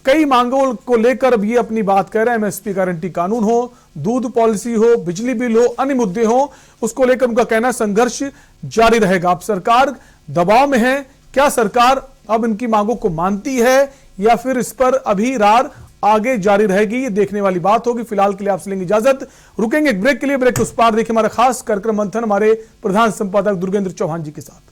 कई मांगों को लेकर अब ये अपनी बात कह रहे हैं। एमएसपी गारंटी कानून हो, दूध पॉलिसी हो, बिजली बिल हो, अन्य मुद्दे हो, उसको लेकर उनका कहना संघर्ष जारी रहेगा। अब सरकार दबाव में है, क्या सरकार अब इनकी मांगों को मानती है या फिर इस पर अभी रार आगे जारी रहेगी, ये देखने वाली बात होगी। फिलहाल के लिए आपसे लेंगे इजाजत, रुकेंगे एक ब्रेक के लिए। ब्रेक के उस पार देखिए हमारा खास कार्यक्रम मंथन हमारे प्रधान संपादक दुर्गेंद्र चौहान जी के साथ।